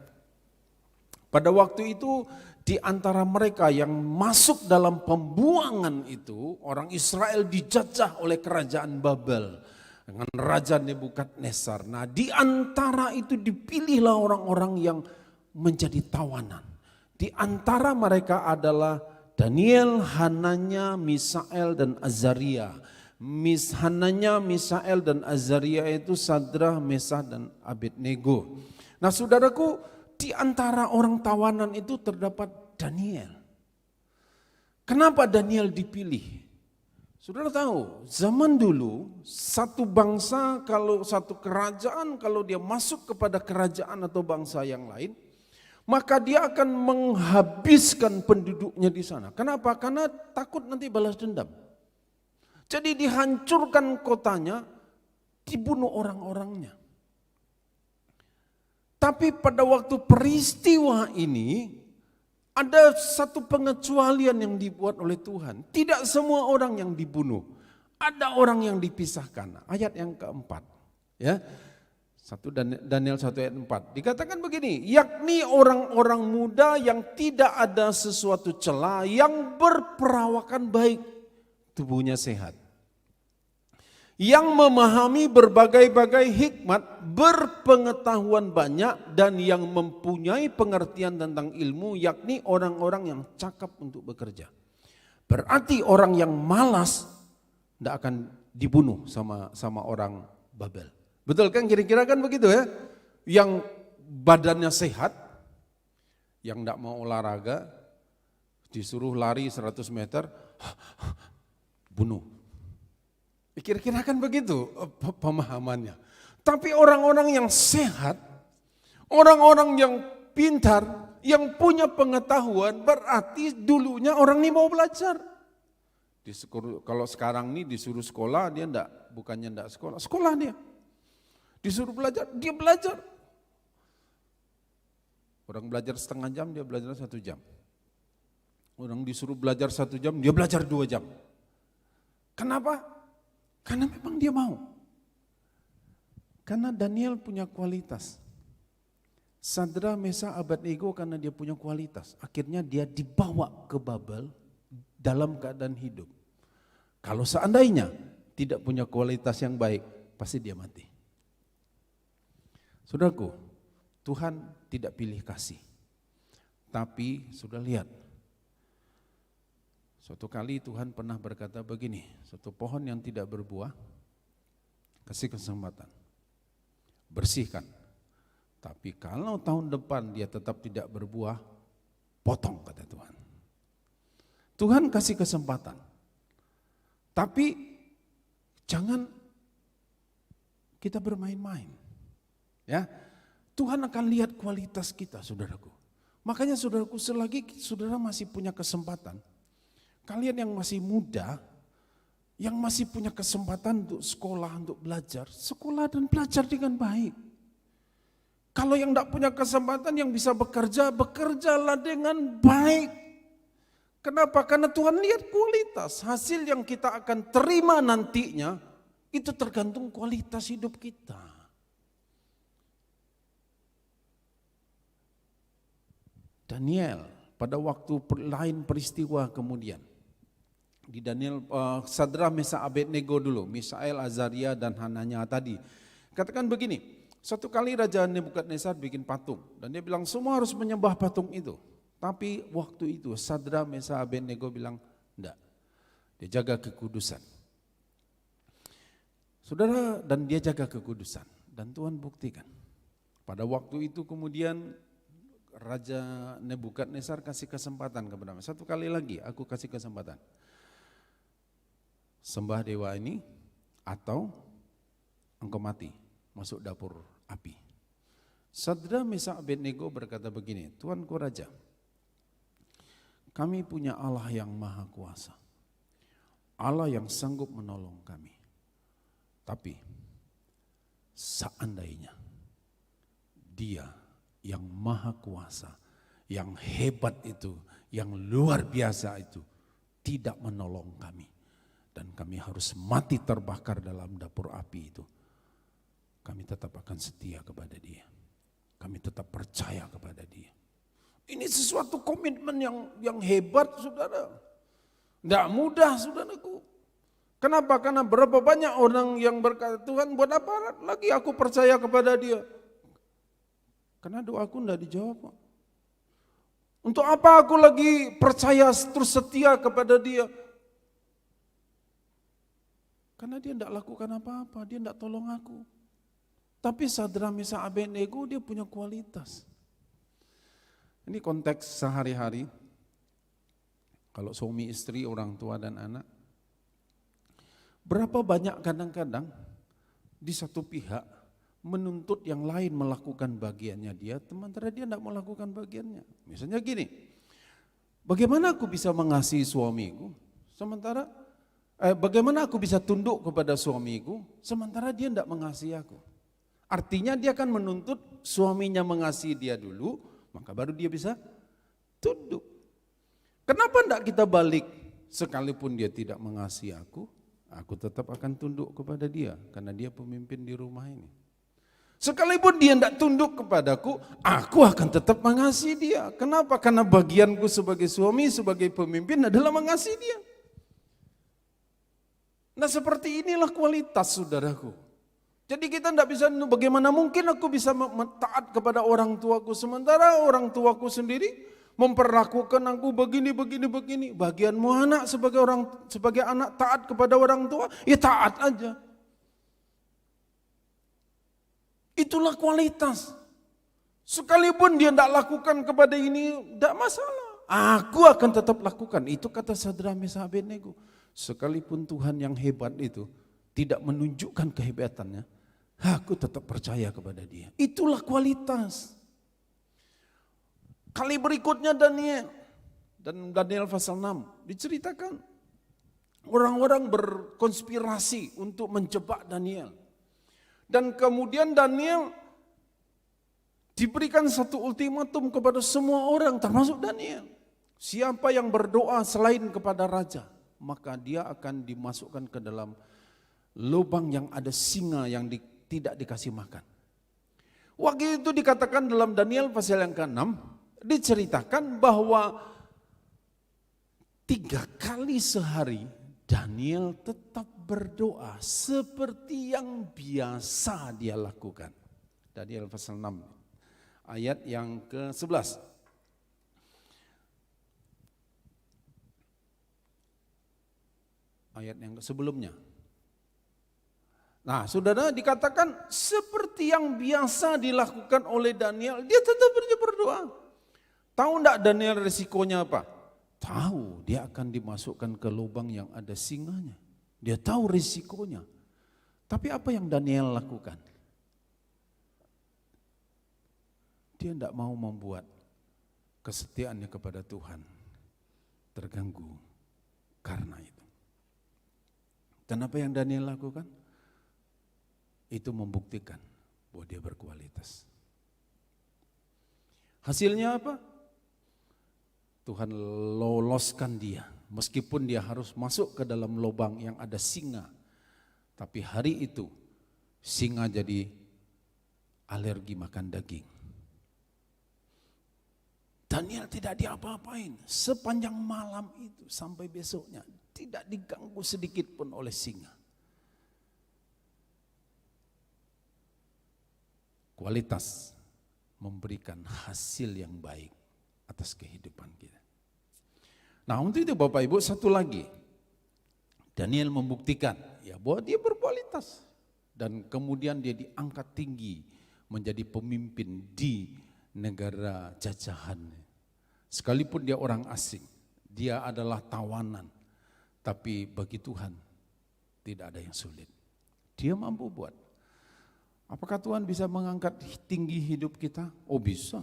S2: pada waktu itu di antara mereka yang masuk dalam pembuangan itu, orang Israel dijajah oleh kerajaan Babel dengan Raja Nebukadnezar. Nah di antara itu dipilihlah orang-orang yang menjadi tawanan. Di antara mereka adalah Daniel, Hananya, Misael dan Azaria. Hananya, Misael dan Azaria itu Sadrah, Mesah dan Abednego. Nah saudaraku, di antara orang tawanan itu terdapat Daniel. Kenapa Daniel dipilih? Saudara tahu, zaman dulu satu bangsa, kalau satu kerajaan, kalau dia masuk kepada kerajaan atau bangsa yang lain, maka dia akan menghabiskan penduduknya di sana. Kenapa? Karena takut nanti balas dendam. Jadi dihancurkan kotanya, dibunuh orang-orangnya. Tapi pada waktu peristiwa ini, ada satu pengecualian yang dibuat oleh Tuhan. Tidak semua orang yang dibunuh, ada orang yang dipisahkan. Ayat yang keempat, ya, Daniel 1 ayat 4. Dikatakan begini, yakni orang-orang muda yang tidak ada sesuatu celah, yang berperawakan baik, tubuhnya sehat, yang memahami berbagai-bagai hikmat, berpengetahuan banyak, dan yang mempunyai pengertian tentang ilmu, yakni orang-orang yang cakap untuk bekerja. Berarti orang yang malas tidak akan dibunuh sama orang Babel. Betul kan, kira-kira kan begitu ya? Yang badannya sehat, yang tidak mau olahraga, disuruh lari 100 meter, bunuh. Kira-kira kan begitu pemahamannya. Tapi orang-orang yang sehat, orang-orang yang pintar, yang punya pengetahuan, berarti dulunya orang ini mau belajar. Kalau sekarang nih disuruh sekolah, dia bukannya enggak sekolah dia. Disuruh belajar, dia belajar. Orang belajar setengah jam, dia belajar 1 jam. Orang disuruh belajar 1 jam, dia belajar 2 jam. Kenapa? Karena memang dia mau. Karena Daniel punya kualitas. Sadra, Mesa, Abednego karena dia punya kualitas. Akhirnya dia dibawa ke Babel dalam keadaan hidup. Kalau seandainya tidak punya kualitas yang baik, pasti dia mati. Saudaraku, Tuhan tidak pilih kasih. Tapi sudah lihat, suatu kali Tuhan pernah berkata begini, suatu pohon yang tidak berbuah, kasih kesempatan, bersihkan. Tapi kalau tahun depan dia tetap tidak berbuah, potong, kata Tuhan. Tuhan kasih kesempatan. Tapi jangan kita bermain-main. Ya, Tuhan akan lihat kualitas kita, saudaraku. Makanya saudaraku, selagi saudara masih punya kesempatan, kalian yang masih muda, yang masih punya kesempatan untuk sekolah, untuk belajar, sekolah dan belajar dengan baik. Kalau yang tidak punya kesempatan, yang bisa bekerja, bekerjalah dengan baik. Kenapa? Karena Tuhan lihat kualitas, hasil yang kita akan terima nantinya, itu tergantung kualitas hidup kita. Daniel, pada waktu lain peristiwa kemudian, di Daniel, Sadra, Mesa, Abednego dulu, Misael, Azaria dan Hananya tadi. Katakan begini, satu kali Raja Nebukadnezar bikin patung dan dia bilang semua harus menyembah patung itu. Tapi waktu itu Sadra, Mesa, Abednego bilang enggak. Dia jaga kekudusan. Saudara, dan dia jaga kekudusan dan Tuhan buktikan. Pada waktu itu kemudian Raja Nebukadnezar kasih kesempatan kepada mereka. Satu kali lagi aku kasih kesempatan. Sembah dewa ini atau engkau mati, masuk dapur api. Sadra, Mesa, Abednego berkata begini, Tuanku Raja, kami punya Allah yang maha kuasa, Allah yang sanggup menolong kami. Tapi seandainya Dia yang maha kuasa, yang hebat itu, yang luar biasa itu tidak menolong kami, dan kami harus mati terbakar dalam dapur api itu, kami tetap akan setia kepada Dia. Kami tetap percaya kepada Dia. Ini sesuatu komitmen yang hebat, saudara. Tidak mudah, saudaraku. Kenapa? Karena berapa banyak orang yang berkata, Tuhan buat apa lagi aku percaya kepada Dia? Karena doaku tidak dijawab. Untuk apa aku lagi percaya terus setia kepada Dia? Karena Dia tidak lakukan apa-apa, Dia tidak tolong aku. Tapi Sadra, Mesa, Abednego dia punya kualitas. Ini konteks sehari-hari. Kalau suami istri, orang tua dan anak. Berapa banyak kadang-kadang di satu pihak menuntut yang lain melakukan bagiannya dia, sementara dia tidak melakukan bagiannya. Misalnya gini, bagaimana aku bisa mengasihi suamiku, sementara bagaimana aku bisa tunduk kepada suamiku, sementara dia tidak mengasihi aku. Artinya dia akan menuntut suaminya mengasihi dia dulu, maka baru dia bisa tunduk. Kenapa tidak kita balik? Sekalipun dia tidak mengasihi aku tetap akan tunduk kepada dia, karena dia pemimpin di rumah ini. Sekalipun dia tidak tunduk kepadaku, aku akan tetap mengasihi dia. Kenapa? Karena bagianku sebagai suami, sebagai pemimpin adalah mengasihi dia. Nah seperti inilah kualitas, saudaraku. Jadi kita tidak bisa, bagaimana mungkin aku bisa taat kepada orang tuaku, sementara orang tuaku sendiri memperlakukan aku begini. Bagianmu anak sebagai anak taat kepada orang tua, ya taat aja. Itulah kualitas. Sekalipun dia tidak lakukan kepada ini, tidak masalah. Aku akan tetap lakukan. Itu kata Sadra, Mesa, Abednego. Sekalipun Tuhan yang hebat itu tidak menunjukkan kehebatannya, aku tetap percaya kepada dia. Itulah kualitas. Kali berikutnya Daniel, dan Daniel pasal 6 diceritakan orang-orang berkonspirasi untuk menjebak Daniel. Dan kemudian Daniel diberikan satu ultimatum kepada semua orang termasuk Daniel. Siapa yang berdoa selain kepada raja, maka dia akan dimasukkan ke dalam lubang yang ada singa yang tidak dikasih makan. Waktu itu dikatakan dalam Daniel pasal yang ke-6, diceritakan bahwa 3 kali sehari Daniel tetap berdoa seperti yang biasa dia lakukan. Daniel pasal 6 ayat yang ke-11. Ayat yang sebelumnya. Nah, saudara, dikatakan seperti yang biasa dilakukan oleh Daniel, dia tetap berdoa. Tahu enggak Daniel resikonya apa? Tahu, dia akan dimasukkan ke lubang yang ada singanya. Dia tahu resikonya. Tapi apa yang Daniel lakukan? Dia tidak mau membuat kesetiaannya kepada Tuhan terganggu karena itu. Dan apa yang Daniel lakukan? Itu membuktikan bahwa dia berkualitas. Hasilnya apa? Tuhan loloskan dia, meskipun dia harus masuk ke dalam lubang yang ada singa. Tapi hari itu singa jadi alergi makan daging. Daniel tidak diapa-apain sepanjang malam itu sampai besoknya, tidak diganggu sedikit pun oleh singa. Kualitas memberikan hasil yang baik atas kehidupan kita. Nah, untuk itu Bapak Ibu, satu lagi, Daniel membuktikan ya bahwa dia berkualitas dan kemudian dia diangkat tinggi menjadi pemimpin di negara jajahan. Sekalipun dia orang asing, dia adalah tawanan, tapi bagi Tuhan tidak ada yang sulit. Dia mampu buat. Apakah Tuhan bisa mengangkat tinggi hidup kita? Oh bisa,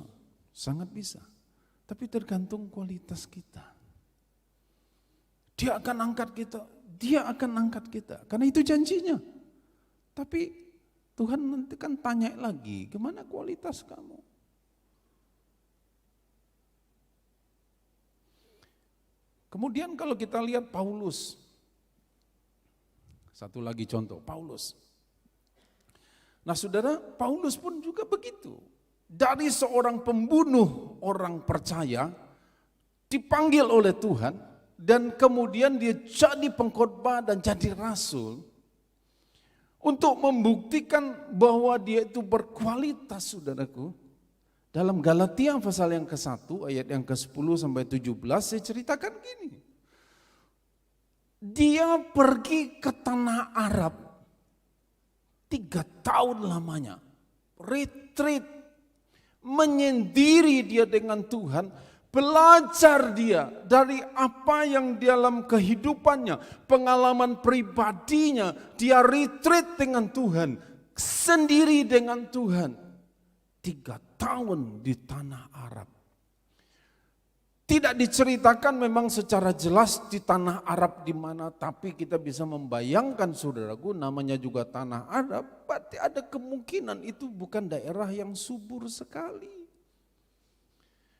S2: sangat bisa. Tapi tergantung kualitas kita. Dia akan angkat kita, dia akan angkat kita. Karena itu janjinya. Tapi Tuhan nanti kan tanya lagi, gimana kualitas kamu? Kemudian kalau kita lihat Paulus. Satu lagi contoh, Paulus. Nah saudara, Paulus pun juga begitu. Dari seorang pembunuh orang percaya, dipanggil oleh Tuhan, dan kemudian dia jadi pengkhotbah dan jadi rasul, untuk membuktikan bahwa dia itu berkualitas, saudaraku. Dalam Galatia pasal yang ke-1, ayat yang ke-10 sampai 17, saya ceritakan gini. Dia pergi ke tanah Arab, 3 tahun lamanya, retreat, menyendiri dia dengan Tuhan, belajar dia dari apa yang dalam kehidupannya, pengalaman pribadinya, dia retreat dengan Tuhan, sendiri dengan Tuhan, 3 tahun di tanah Arab. Tidak diceritakan memang secara jelas di tanah Arab di mana, tapi kita bisa membayangkan saudaraku, namanya juga tanah Arab, berarti ada kemungkinan itu bukan daerah yang subur sekali.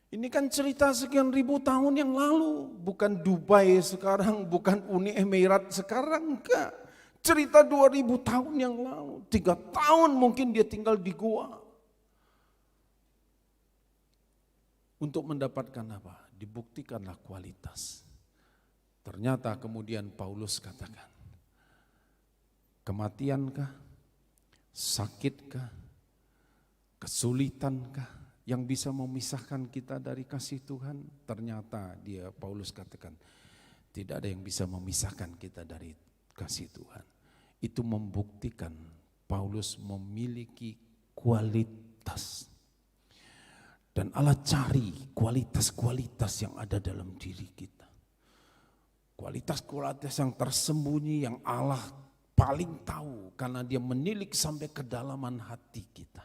S2: Ini kan cerita sekian ribu tahun yang lalu, bukan Dubai sekarang, bukan Uni Emirat sekarang, enggak. Cerita 2000 tahun yang lalu, 3 tahun mungkin dia tinggal di gua. Untuk mendapatkan apa? Dibuktikanlah kualitas. Ternyata kemudian Paulus katakan, kematiankah, sakitkah, kesulitankah yang bisa memisahkan kita dari kasih Tuhan? Ternyata Paulus katakan, tidak ada yang bisa memisahkan kita dari kasih Tuhan. Itu membuktikan Paulus memiliki kualitas. Dan Allah cari kualitas-kualitas yang ada dalam diri kita. Kualitas-kualitas yang tersembunyi yang Allah paling tahu karena dia menilik sampai kedalaman hati kita.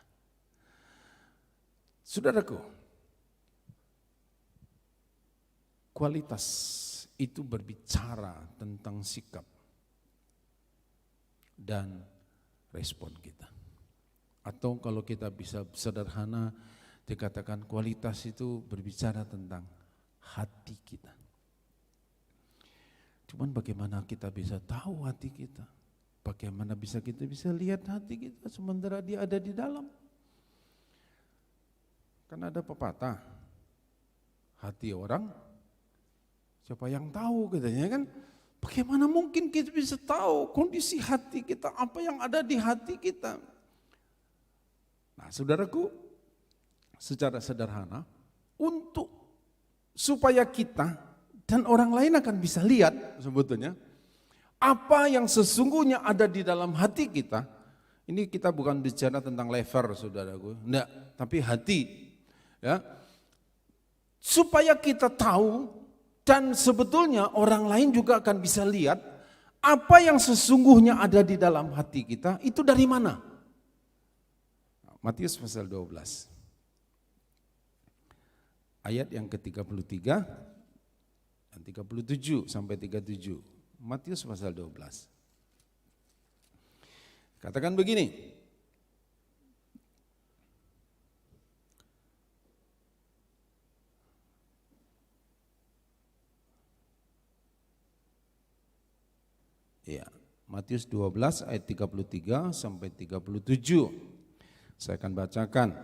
S2: Saudaraku, kualitas itu berbicara tentang sikap dan respon kita. Atau kalau kita bisa sederhana dikatakan kualitas itu berbicara tentang hati kita. Cuman bagaimana kita bisa tahu hati kita? Bagaimana kita bisa lihat hati kita sementara dia ada di dalam? Kan ada pepatah, hati orang siapa yang tahu katanya kan? Bagaimana mungkin kita bisa tahu kondisi hati kita, apa yang ada di hati kita? Nah, saudaraku, secara sederhana, supaya kita dan orang lain akan bisa lihat sebetulnya apa yang sesungguhnya ada di dalam hati kita. Ini kita bukan bicara tentang lever, saudaraku, enggak, tapi hati. Ya, supaya kita tahu dan sebetulnya orang lain juga akan bisa lihat apa yang sesungguhnya ada di dalam hati kita itu dari mana. Matius pasal 12 ayat yang ke-33 dan 37 sampai 37. Matius pasal 12. Katakan begini. Ya, Matius 12 ayat 33 sampai 37. Saya akan bacakan.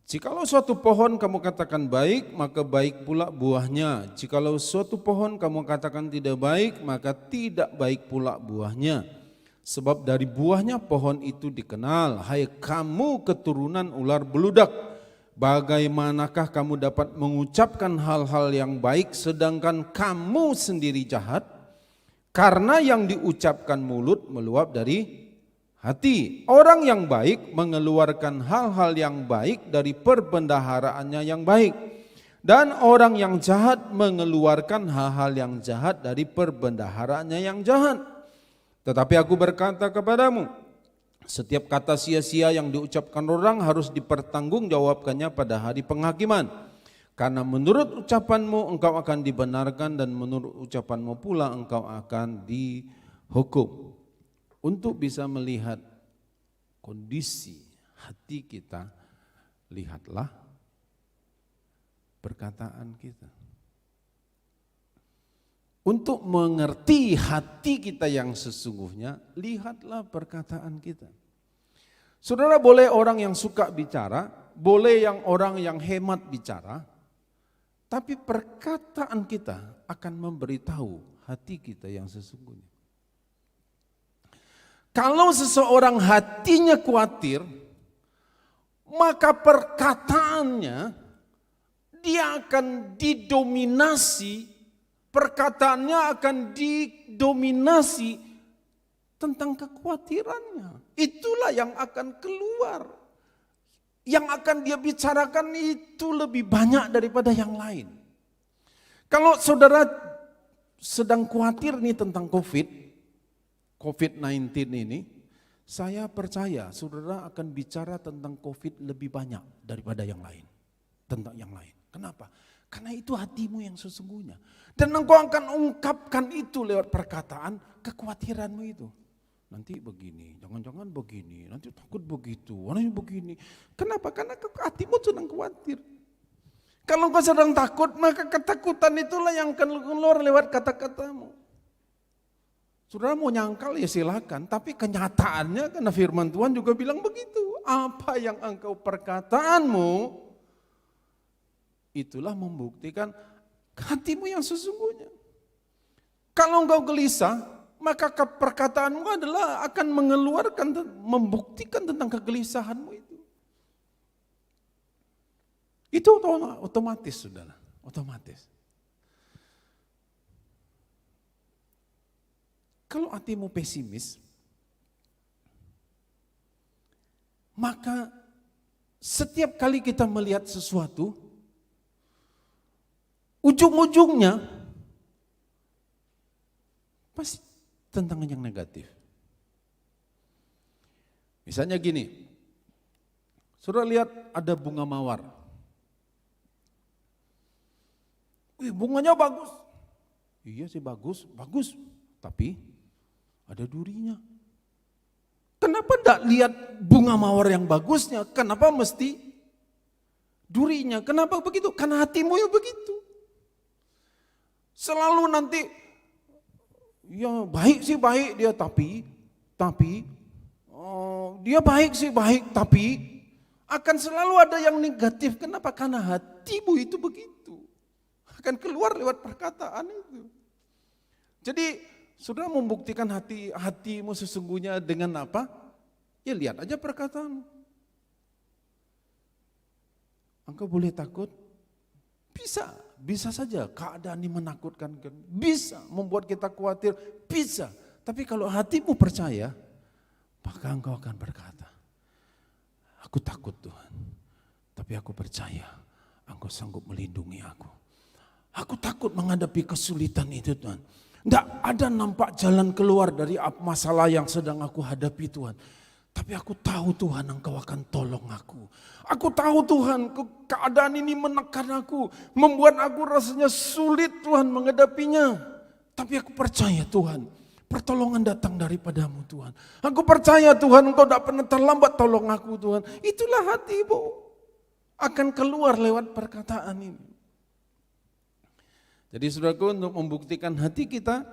S2: Jikalau suatu pohon kamu katakan baik, maka baik pula buahnya. Jikalau suatu pohon kamu katakan tidak baik, maka tidak baik pula buahnya. Sebab dari buahnya pohon itu dikenal. Hai kamu keturunan ular beludak, bagaimanakah kamu dapat mengucapkan hal-hal yang baik sedangkan kamu sendiri jahat? Karena yang diucapkan mulut meluap dari hati. Orang yang baik mengeluarkan hal-hal yang baik dari perbendaharaannya yang baik. Dan orang yang jahat mengeluarkan hal-hal yang jahat dari perbendaharaannya yang jahat. Tetapi aku berkata kepadamu, setiap kata sia-sia yang diucapkan orang harus dipertanggungjawabkannya pada hari penghakiman. Karena menurut ucapanmu engkau akan dibenarkan dan menurut ucapanmu pula engkau akan dihukum. Untuk bisa melihat kondisi hati kita, lihatlah perkataan kita. Untuk mengerti hati kita yang sesungguhnya, lihatlah perkataan kita. Saudara, boleh orang yang suka bicara, boleh orang yang hemat bicara, tapi perkataan kita akan memberitahu hati kita yang sesungguhnya. Kalau seseorang hatinya khawatir, maka perkataannya dia akan didominasi, perkataannya akan didominasi tentang kekhawatirannya. Itulah yang akan keluar. Yang akan dia bicarakan itu lebih banyak daripada yang lain. Kalau saudara sedang khawatir nih tentang COVID-19 ini, saya percaya saudara akan bicara tentang COVID lebih banyak daripada yang lain. Tentang yang lain. Kenapa? Karena itu hatimu yang sesungguhnya. Dan engkau akan ungkapkan itu lewat perkataan kekhawatiranmu itu. Nanti begini, jangan-jangan begini, nanti takut begitu, nanti begini. Kenapa? Karena hatimu sedang khawatir. Kalau engkau sedang takut, maka ketakutan itulah yang akan keluar lewat kata-katamu. Saudara mau nyangkal ya silakan, tapi kenyataannya karena firman Tuhan juga bilang begitu. Apa yang engkau perkataanmu, itulah membuktikan hatimu yang sesungguhnya. Kalau engkau gelisah, maka perkataanmu adalah akan mengeluarkan, membuktikan tentang kegelisahanmu itu. Itu otomatis, saudara, otomatis. Kalau hatimu pesimis, maka setiap kali kita melihat sesuatu, ujung-ujungnya pasti tentang yang negatif. Misalnya gini, saudara lihat ada bunga mawar. Wih, bunganya bagus. Iya sih bagus, tapi ada durinya. Kenapa tidak lihat bunga mawar yang bagusnya? Kenapa mesti durinya? Kenapa begitu? Karena hatimu ya begitu. Selalu nanti, ya baik sih baik dia, tapi dia baik sih baik, tapi akan selalu ada yang negatif. Kenapa? Karena hatimu itu begitu. Akan keluar lewat perkataan itu. Jadi saudara membuktikan hatimu sesungguhnya dengan apa? Ya lihat aja perkataan. Engkau boleh takut? Bisa saja keadaan ini menakutkan. Bisa membuat kita khawatir, bisa. Tapi kalau hatimu percaya, maka engkau akan berkata, aku takut Tuhan, tapi aku percaya engkau sanggup melindungi aku. Aku takut menghadapi kesulitan itu Tuhan. Tidak ada nampak jalan keluar dari masalah yang sedang aku hadapi Tuhan. Tapi aku tahu Tuhan engkau akan tolong aku. Aku tahu Tuhan keadaan ini menekan aku. Membuat aku rasanya sulit Tuhan menghadapinya. Tapi aku percaya Tuhan, pertolongan datang daripadamu Tuhan. Aku percaya Tuhan engkau tidak pernah terlambat tolong aku Tuhan. Itulah hatimu akan keluar lewat perkataan ini. Jadi saudaraku, untuk membuktikan hati kita,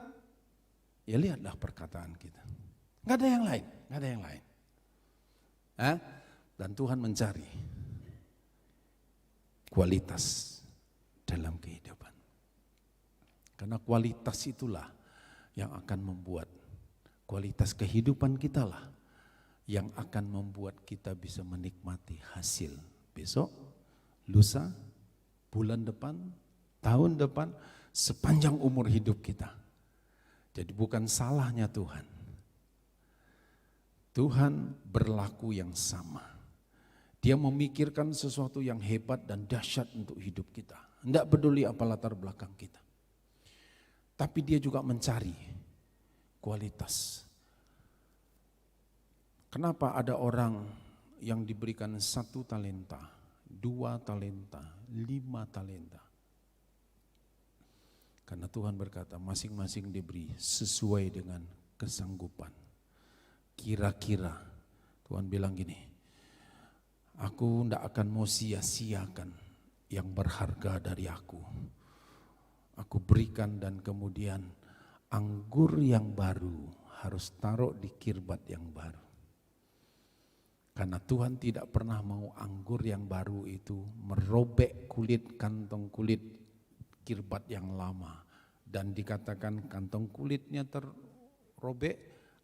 S2: ya lihatlah perkataan kita. Gak ada yang lain, gak ada yang lain. Dan Tuhan mencari kualitas dalam kehidupan. Karena kualitas itulah yang akan membuat, kualitas kehidupan kita lah yang akan membuat kita bisa menikmati hasil besok, lusa, bulan depan, tahun depan, sepanjang umur hidup kita. Jadi bukan salahnya Tuhan. Tuhan berlaku yang sama. Dia memikirkan sesuatu yang hebat dan dahsyat untuk hidup kita. Tidak peduli apa latar belakang kita. Tapi dia juga mencari kualitas. Kenapa ada orang yang diberikan 1 talenta, 2 talenta, 5 talenta? Karena Tuhan berkata masing-masing diberi sesuai dengan kesanggupan. Kira-kira Tuhan bilang gini, aku tidak akan mau sia-siakan yang berharga dari aku. Aku berikan dan kemudian anggur yang baru harus taruh di kirbat yang baru. Karena Tuhan tidak pernah mau anggur yang baru itu merobek kantong kulit kirbat yang lama. Dan dikatakan kantong kulitnya terrobek,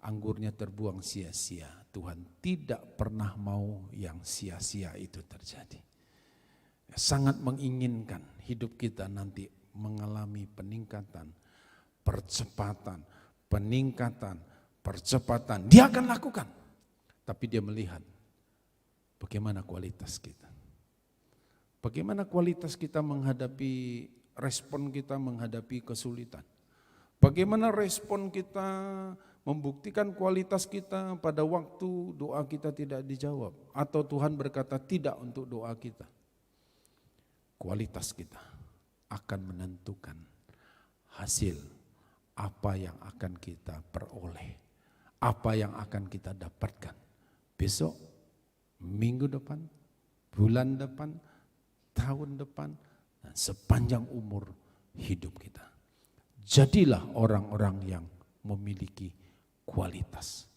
S2: anggurnya terbuang sia-sia. Tuhan tidak pernah mau yang sia-sia itu terjadi. Sangat menginginkan hidup kita nanti mengalami peningkatan, percepatan, percepatan. Dia akan lakukan. Tapi dia melihat bagaimana kualitas kita. Bagaimana kualitas kita menghadapi, respon kita menghadapi kesulitan. Bagaimana respon kita membuktikan kualitas kita pada waktu doa kita tidak dijawab. Atau Tuhan berkata tidak untuk doa kita. Kualitas kita akan menentukan hasil apa yang akan kita peroleh. Apa yang akan kita dapatkan besok, minggu depan, bulan depan, tahun depan, dan sepanjang umur hidup kita. Jadilah orang-orang yang memiliki kualitas.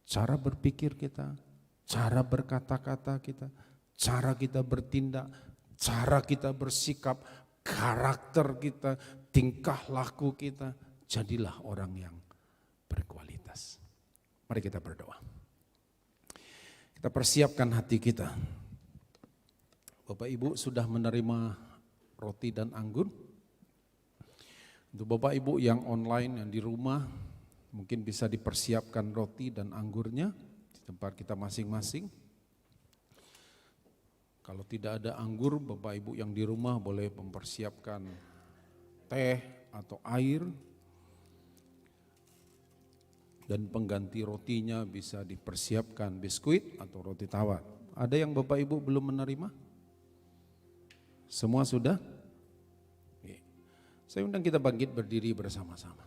S2: Cara berpikir kita, cara berkata-kata kita, cara kita bertindak, cara kita bersikap, karakter kita, tingkah laku kita, jadilah orang yang berkualitas. Mari kita berdoa. Kita persiapkan hati kita. Bapak Ibu sudah menerima roti dan anggur. Untuk Bapak Ibu yang online, yang di rumah, mungkin bisa dipersiapkan roti dan anggurnya di tempat kita masing-masing. Kalau tidak ada anggur, Bapak Ibu yang di rumah boleh mempersiapkan teh atau air. Dan pengganti rotinya bisa dipersiapkan biskuit atau roti tawar. Ada yang Bapak Ibu belum menerima? Semua sudah? Oke. Saya undang kita bangkit berdiri bersama-sama.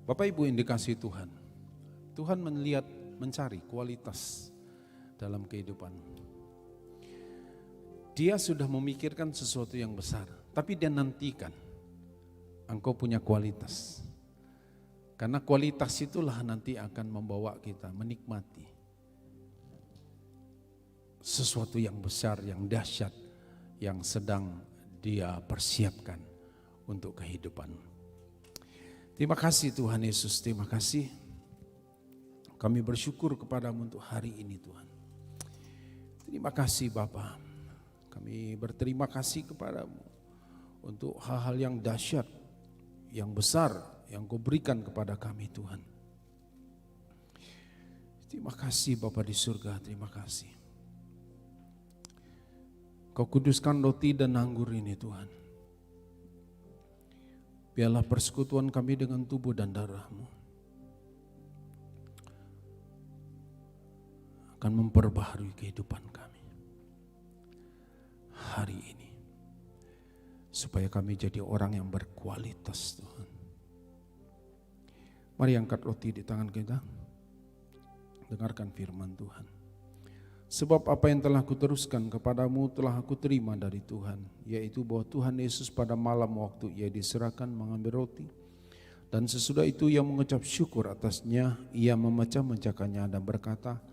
S2: Bapak Ibu yang dikasihi Tuhan, Tuhan mencari kualitas dalam kehidupan. Dia sudah memikirkan sesuatu yang besar, tapi dia nantikan engkau punya kualitas. Karena kualitas itulah nanti akan membawa kita menikmati sesuatu yang besar, yang dahsyat, yang sedang dia persiapkan untuk kehidupan. Terima kasih Tuhan Yesus, terima kasih. Kami bersyukur kepadamu untuk hari ini Tuhan. Terima kasih Bapa. Kami berterima kasih kepadamu untuk hal-hal yang dahsyat, yang besar, yang kau berikan kepada kami Tuhan. Terima kasih Bapa di surga, terima kasih. Kau kuduskan roti dan anggur ini Tuhan. Biarlah persekutuan kami dengan tubuh dan darah-Mu akan memperbaharui kehidupan kami hari ini. Supaya kami jadi orang yang berkualitas Tuhan. Mari angkat roti di tangan kita. Dengarkan firman Tuhan. Sebab apa yang telah kuteruskan kepadamu telah aku terima dari Tuhan, yaitu bahwa Tuhan Yesus pada malam waktu ia diserahkan mengambil roti, dan sesudah itu ia mengucap syukur atasnya, ia memecah-mecahkannya dan berkata,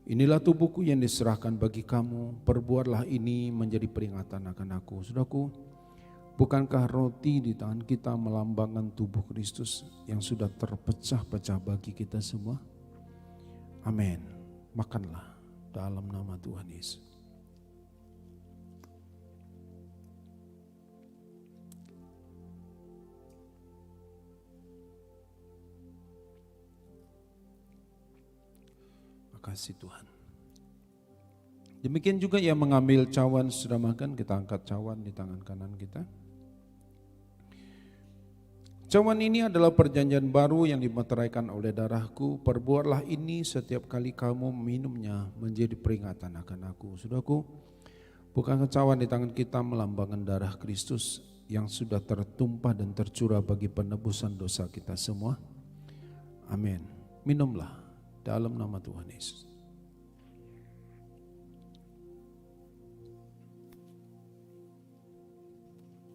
S2: inilah tubuhku yang diserahkan bagi kamu, perbuatlah ini menjadi peringatan akan aku. Saudaraku, bukankah roti di tangan kita melambangkan tubuh Kristus yang sudah terpecah-pecah bagi kita semua? Amin. Makanlah dalam nama Tuhan Yesus. Makasih Tuhan. Demikian juga yang mengambil cawan sudah makan, kita angkat cawan di tangan kanan kita. Cawan ini adalah perjanjian baru yang dimeteraikan oleh darahku. Perbuatlah ini setiap kali kamu meminumnya menjadi peringatan akan aku. Saudaraku, bukankah cawan di tangan kita melambangkan darah Kristus yang sudah tertumpah dan tercurah bagi penebusan dosa kita semua? Amin. Minumlah dalam nama Tuhan Yesus.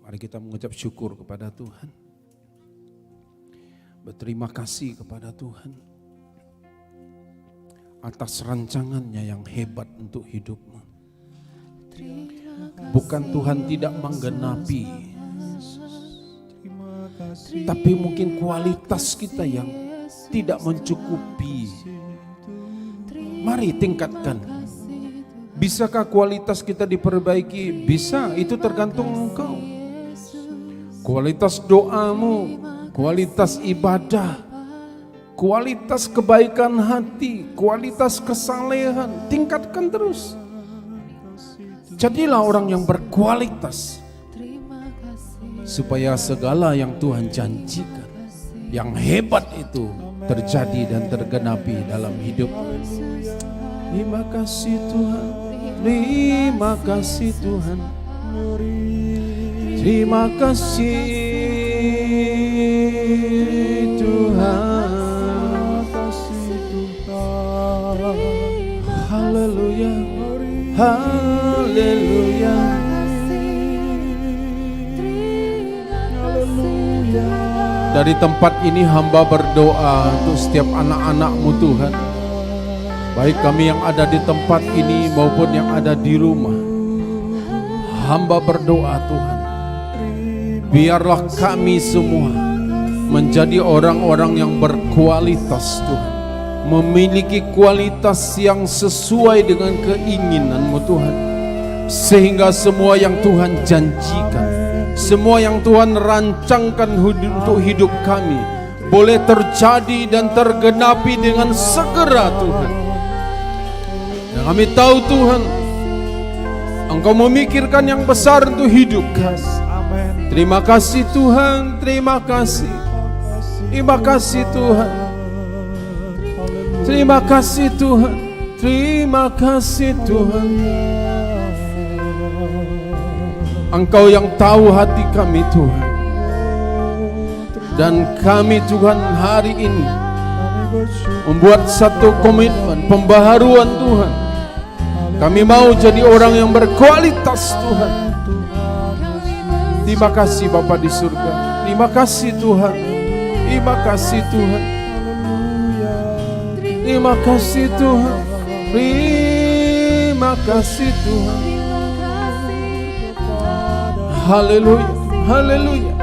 S2: Mari kita mengucap syukur kepada Tuhan. Berterima kasih kepada Tuhan atas rancangannya yang hebat untuk hidupmu. Bukan Tuhan tidak menggenapi, tapi mungkin kualitas kita yang tidak mencukupi. Mari tingkatkan. Bisakah kualitas kita diperbaiki? Bisa, itu tergantung engkau. Kualitas doamu, kualitas ibadah, kualitas kebaikan hati, kualitas kesalehan, tingkatkan terus. Jadilah orang yang berkualitas, supaya segala yang Tuhan janjikan, yang hebat itu terjadi dan tergenapi dalam hidup. Terima kasih Tuhan, terima kasih Tuhan, terima kasih Tuhan, haleluya, haleluya, haleluya. Dari tempat ini hamba berdoa untuk setiap anak-anak-Mu Tuhan, baik kami yang ada di tempat ini maupun yang ada di rumah. Hamba berdoa Tuhan, biarlah kami semua menjadi orang-orang yang berkualitas Tuhan, memiliki kualitas yang sesuai dengan keinginan-Mu Tuhan, sehingga semua yang Tuhan janjikan, semua yang Tuhan rancangkan untuk hidup kami boleh terjadi dan tergenapi dengan segera Tuhan. Dan kami tahu Tuhan, Engkau memikirkan yang besar untuk hidup kami. Terima kasih Tuhan, terima kasih. Terima kasih Tuhan. Terima kasih Tuhan. Terima kasih Tuhan. Engkau yang tahu hati kami Tuhan. Dan kami Tuhan hari ini membuat satu komitmen pembaharuan Tuhan. Kami mau jadi orang yang berkualitas Tuhan. Terima kasih Bapa di surga. Terima kasih Tuhan. Terima kasih Tuhan. Terima kasih Tuhan. Terima kasih Tuhan. Haleluya. Haleluya.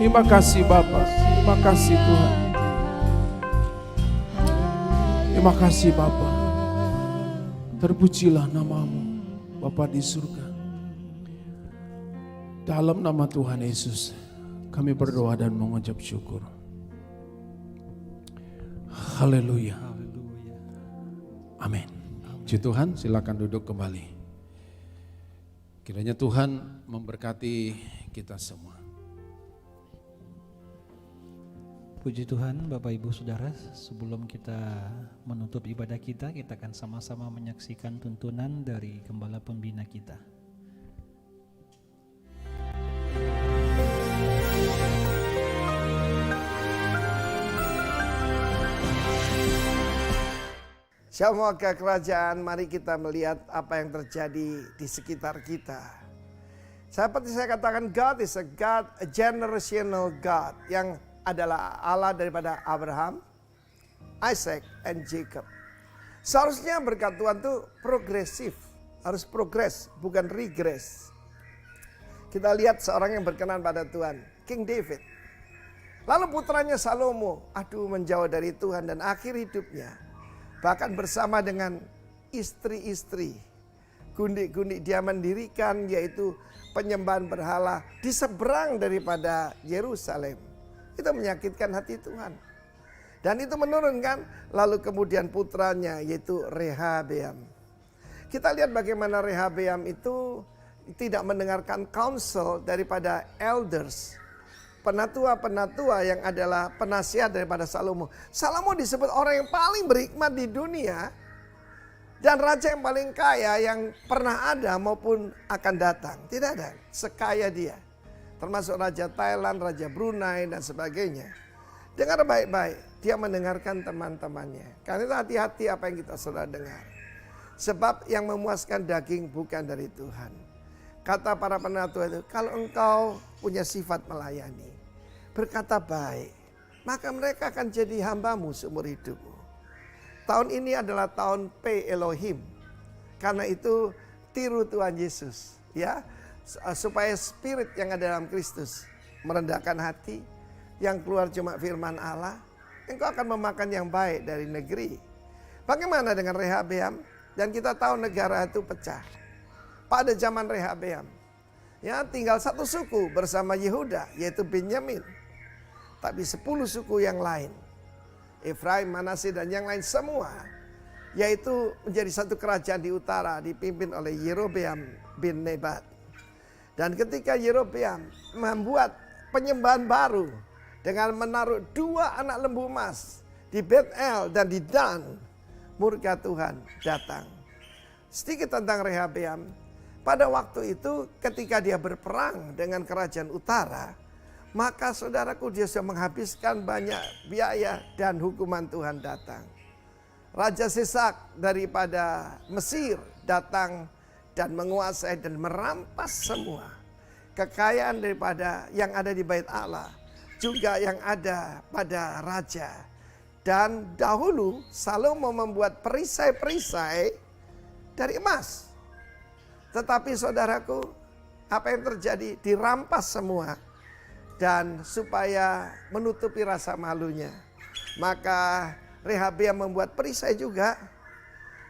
S2: Terima kasih Bapa. Terima kasih Tuhan. Terima kasih Bapa. Terpujilah namamu Bapa di surga. Dalam nama Tuhan Yesus kami berdoa dan mengucap syukur. Haleluya. Amin. Puji Tuhan, silakan duduk kembali. Kiranya Tuhan memberkati kita semua.
S4: Puji Tuhan, Bapak Ibu Saudara, sebelum kita menutup ibadah kita akan sama-sama menyaksikan tuntunan dari Gembala Pembina kita.
S6: Shalom ke kerajaan, mari kita melihat apa yang terjadi di sekitar kita. Seperti saya katakan, God is a God, a generational God, yang adalah Allah daripada Abraham, Isaac, and Jacob. Seharusnya berkat Tuhan itu progresif, harus progres, bukan regress. Kita lihat seorang yang berkenan pada Tuhan, King David. Lalu putranya Salomo, menjauh dari Tuhan dan akhir hidupnya, bahkan bersama dengan istri-istri, gundik-gundik dia mendirikan, yaitu penyembahan berhala di seberang daripada Yerusalem. Itu menyakitkan hati Tuhan. Dan itu menurunkan, lalu kemudian putranya yaitu Rehabeam. Kita lihat bagaimana Rehabeam itu tidak mendengarkan counsel daripada elders, penatua-penatua yang adalah penasihat daripada Salomo. Salomo disebut orang yang paling berhikmat di dunia dan raja yang paling kaya yang pernah ada maupun akan datang. Tidak ada sekaya dia. Termasuk Raja Thailand, Raja Brunei dan sebagainya. Dengar baik-baik, dia mendengarkan teman-temannya. Karena itu hati-hati apa yang kita sudah dengar. Sebab yang memuaskan daging bukan dari Tuhan. Kata para penatua itu, kalau engkau punya sifat melayani, berkata baik, maka mereka akan jadi hambamu seumur hidupmu. Tahun ini adalah tahun P Elohim. Karena itu tiru Tuhan Yesus, ya. Supaya spirit yang ada dalam Kristus merendahkan hati, yang keluar cuma firman Allah, engkau akan memakan yang baik dari negeri. Bagaimana dengan Rehabeam? Dan kita tahu negara itu pecah. Pada zaman Rehabeam, ya tinggal satu suku bersama Yehuda, yaitu Benyamin. Tapi 10 suku yang lain, Efraim, Manasye dan yang lain semua, yaitu menjadi satu kerajaan di utara dipimpin oleh Yerobeam bin Nebat. Dan ketika Yerobeam membuat penyembahan baru dengan menaruh 2 anak lembu emas di Bet-El dan di Dan, murka Tuhan datang. Sedikit tentang Rehabeam. Pada waktu itu ketika dia berperang dengan kerajaan utara, maka saudaraku dia sudah menghabiskan banyak biaya dan hukuman Tuhan datang. Raja Sisak daripada Mesir datang dan menguasai dan merampas semua kekayaan daripada yang ada di bait Allah, juga yang ada pada raja. Dan dahulu Salomo membuat perisai-perisai dari emas. Tetapi saudaraku, apa yang terjadi? Dirampas semua. Dan supaya menutupi rasa malunya, maka Rehabeam membuat perisai juga,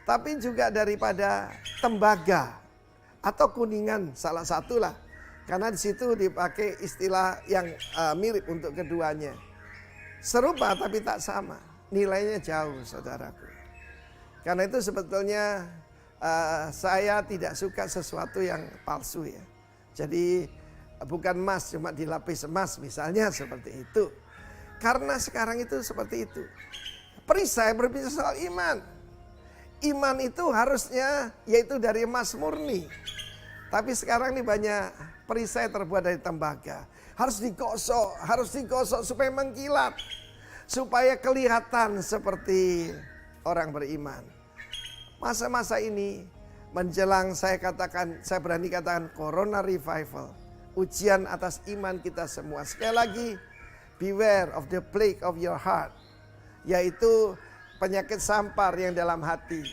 S6: tapi juga daripada tembaga atau kuningan, salah satulah. Karena di situ dipakai istilah yang mirip untuk keduanya. Serupa tapi tak sama. Nilainya jauh, saudaraku. Karena itu sebetulnya saya tidak suka sesuatu yang palsu ya. Jadi bukan emas cuma dilapis emas misalnya seperti itu. Karena sekarang itu seperti itu. Perisai berbicara soal iman. Iman itu harusnya yaitu dari emas murni. Tapi sekarang ini banyak perisai terbuat dari tembaga. Harus digosok supaya mengkilat. Supaya kelihatan seperti orang beriman. Masa-masa ini menjelang saya berani katakan Corona Revival. Ujian atas iman kita semua. Sekali lagi, beware of the plague of your heart. Yaitu penyakit sampar yang dalam hati.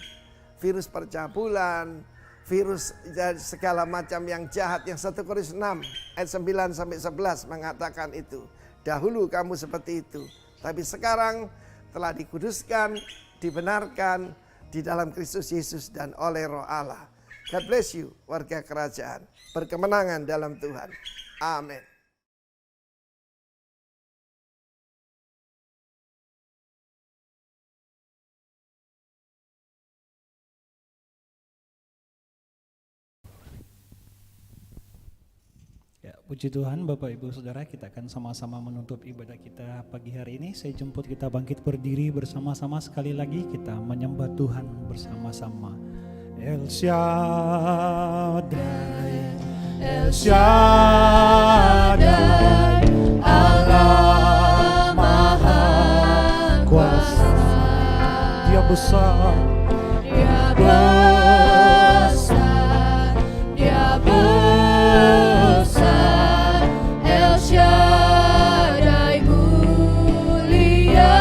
S6: Virus percabulan, virus segala macam yang jahat. Yang 1 Korintus 6 ayat 9-11 mengatakan itu. Dahulu kamu seperti itu. Tapi sekarang telah dikuduskan, dibenarkan di dalam Kristus Yesus dan oleh Roh Allah. God bless you, warga kerajaan. Berkemenangan dalam Tuhan. Amin.
S4: Ya, puji Tuhan Bapak Ibu Saudara, kita akan sama-sama menutup ibadah kita pagi hari ini. Saya jemput kita bangkit berdiri bersama-sama sekali lagi, kita menyembah Tuhan bersama-sama. El Shaddai, El Shaddai, Allah Maha Kuasa. Dia besar, Dia besar, Dia besar. El Shaddai mulia,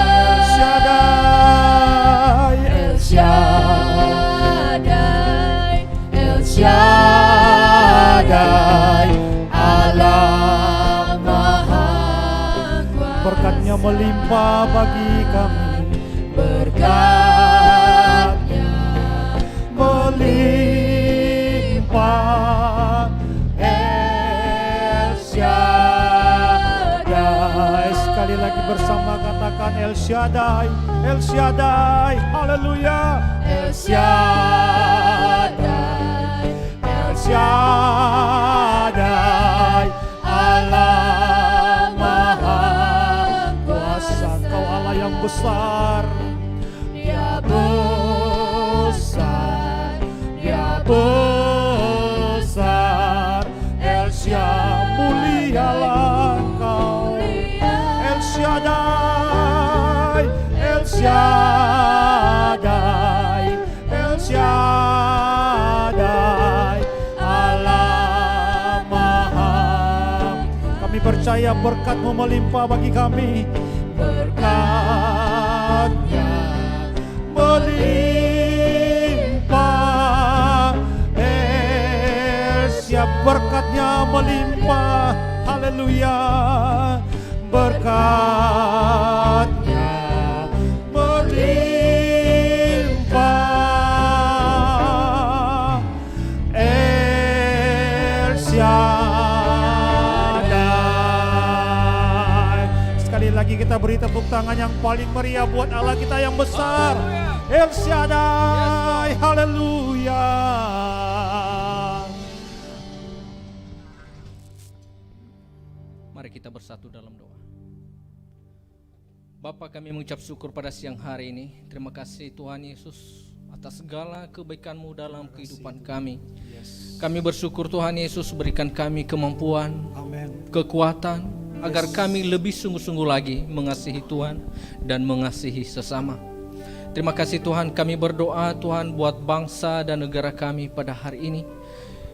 S4: El Shaddai, El Shaddai, Allah Maha Kuasa. Berkatnya melimpah bagi kami, berkatnya melimpah. El Shaddai, sekali lagi bersama katakan El Shaddai, El Shaddai, haleluya. El Shaddai, El Shaddai, Allah Maha Kuasa. Kau Allah yang besar, Dia besar, Dia besar. El Shaddai, mulialah Kau. El Shaddai, El Shaddai, El Shaddai, Allah Maha. Kami percaya berkat-Mu melimpah bagi kami. Berkat-Nya melimpah. Siap berkat-Nya melimpah. Haleluya. Berkat-Nya melimpah. El Shaddai. Sekali lagi kita beri tepuk tangan yang paling meriah buat Allah kita yang besar. El Shaddai. Haleluya.
S7: Mari kita bersatu dalam doa. Bapa, kami mengucap syukur pada siang hari ini. Terima kasih Tuhan Yesus atas segala kebaikan-Mu dalam kehidupan kami. Kami bersyukur Tuhan Yesus berikan kami kemampuan, kekuatan, agar kami lebih sungguh-sungguh lagi mengasihi Tuhan dan mengasihi sesama. Terima kasih Tuhan, kami berdoa Tuhan buat bangsa dan negara kami pada hari ini.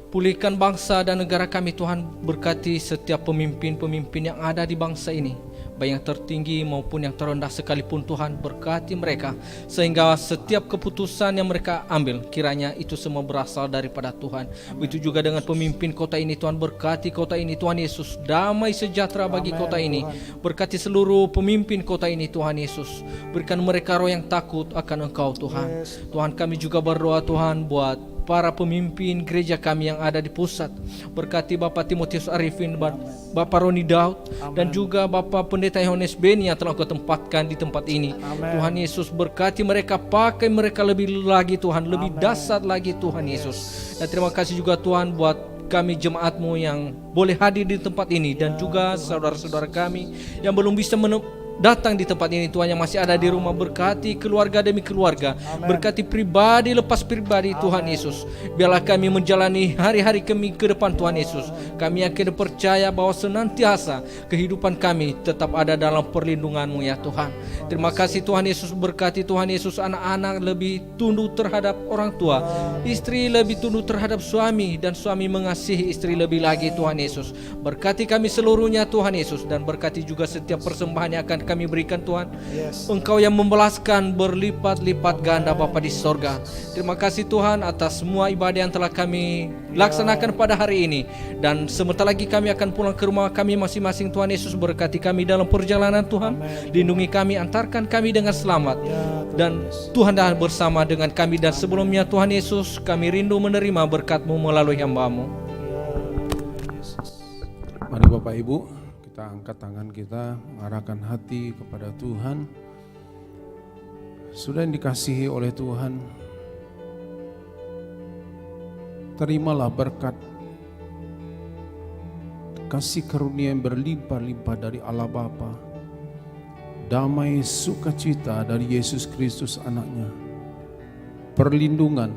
S7: Pulihkan bangsa dan negara kami Tuhan, berkati setiap pemimpin-pemimpin yang ada di bangsa ini, baik yang tertinggi maupun yang terendah sekalipun Tuhan, berkati mereka sehingga setiap keputusan yang mereka ambil kiranya itu semua berasal daripada Tuhan. Begitu juga dengan pemimpin kota ini Tuhan, berkati kota ini Tuhan Yesus, damai sejahtera bagi kota ini. Berkati seluruh pemimpin kota ini Tuhan Yesus, berikan mereka roh yang takut akan Engkau Tuhan. Tuhan, kami juga berdoa Tuhan buat para pemimpin gereja kami yang ada di pusat. Berkati Bapak Timotius Arifin, Bapak Roni Daud, dan juga Bapak Pendeta Yohanes Beni yang telah Kau tempatkan di tempat ini. Tuhan Yesus, berkati mereka, pakai mereka lebih lagi Tuhan, lebih dahsyat lagi Tuhan Yesus. Dan terima kasih juga Tuhan buat kami jemaat-Mu yang boleh hadir di tempat ini, dan juga saudara-saudara kami yang belum bisa datang di tempat ini Tuhan, yang masih ada di rumah. Berkati keluarga demi keluarga, berkati pribadi lepas pribadi Tuhan Yesus. Biarlah kami menjalani hari-hari kami ke depan Tuhan Yesus. Kami yakin dan percaya bahwa senantiasa kehidupan kami tetap ada dalam perlindungan-Mu ya Tuhan. Terima kasih Tuhan Yesus. Berkati Tuhan Yesus, anak-anak lebih tunduk terhadap orang tua, istri lebih tunduk terhadap suami, dan suami mengasihi istri lebih lagi Tuhan Yesus. Berkati kami seluruhnya Tuhan Yesus, dan berkati juga setiap persembahan yang akan kami berikan Tuhan. Engkau yang membalaskan berlipat-lipat ganda Bapa di sorga. Terima kasih Tuhan atas semua ibadah yang telah kami laksanakan pada hari ini, dan sebentar lagi kami akan pulang ke rumah kami masing-masing. Tuhan Yesus, berkati kami dalam perjalanan Tuhan. Lindungi kami, antarkan kami dengan selamat, dan Tuhan dah bersama dengan kami. Dan sebelumnya Tuhan Yesus, kami rindu menerima berkat-Mu melalui hamba-Mu.
S2: Mari Bapak Ibu, kita angkat tangan kita, mengarahkan hati kepada Tuhan. Sudah yang dikasihi oleh Tuhan, terimalah berkat kasih karunia yang berlimpah-limpah dari Allah Bapa, damai sukacita dari Yesus Kristus anaknya, perlindungan,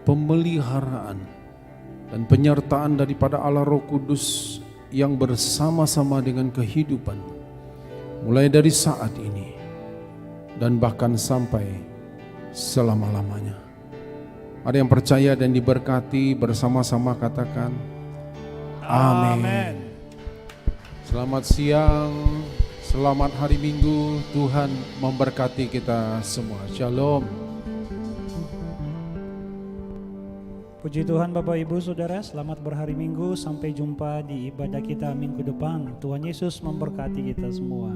S2: pemeliharaan, dan penyertaan daripada Allah Roh Kudus yang bersama-sama dengan kehidupan, mulai dari saat ini dan bahkan sampai selama-lamanya. Ada yang percaya dan diberkati, bersama-sama katakan amin. Selamat siang, selamat hari Minggu. Tuhan memberkati kita semua. Shalom.
S4: Puji Tuhan Bapak Ibu Saudara, selamat berhari Minggu. Sampai jumpa di ibadah kita minggu depan. Tuhan Yesus memberkati kita semua.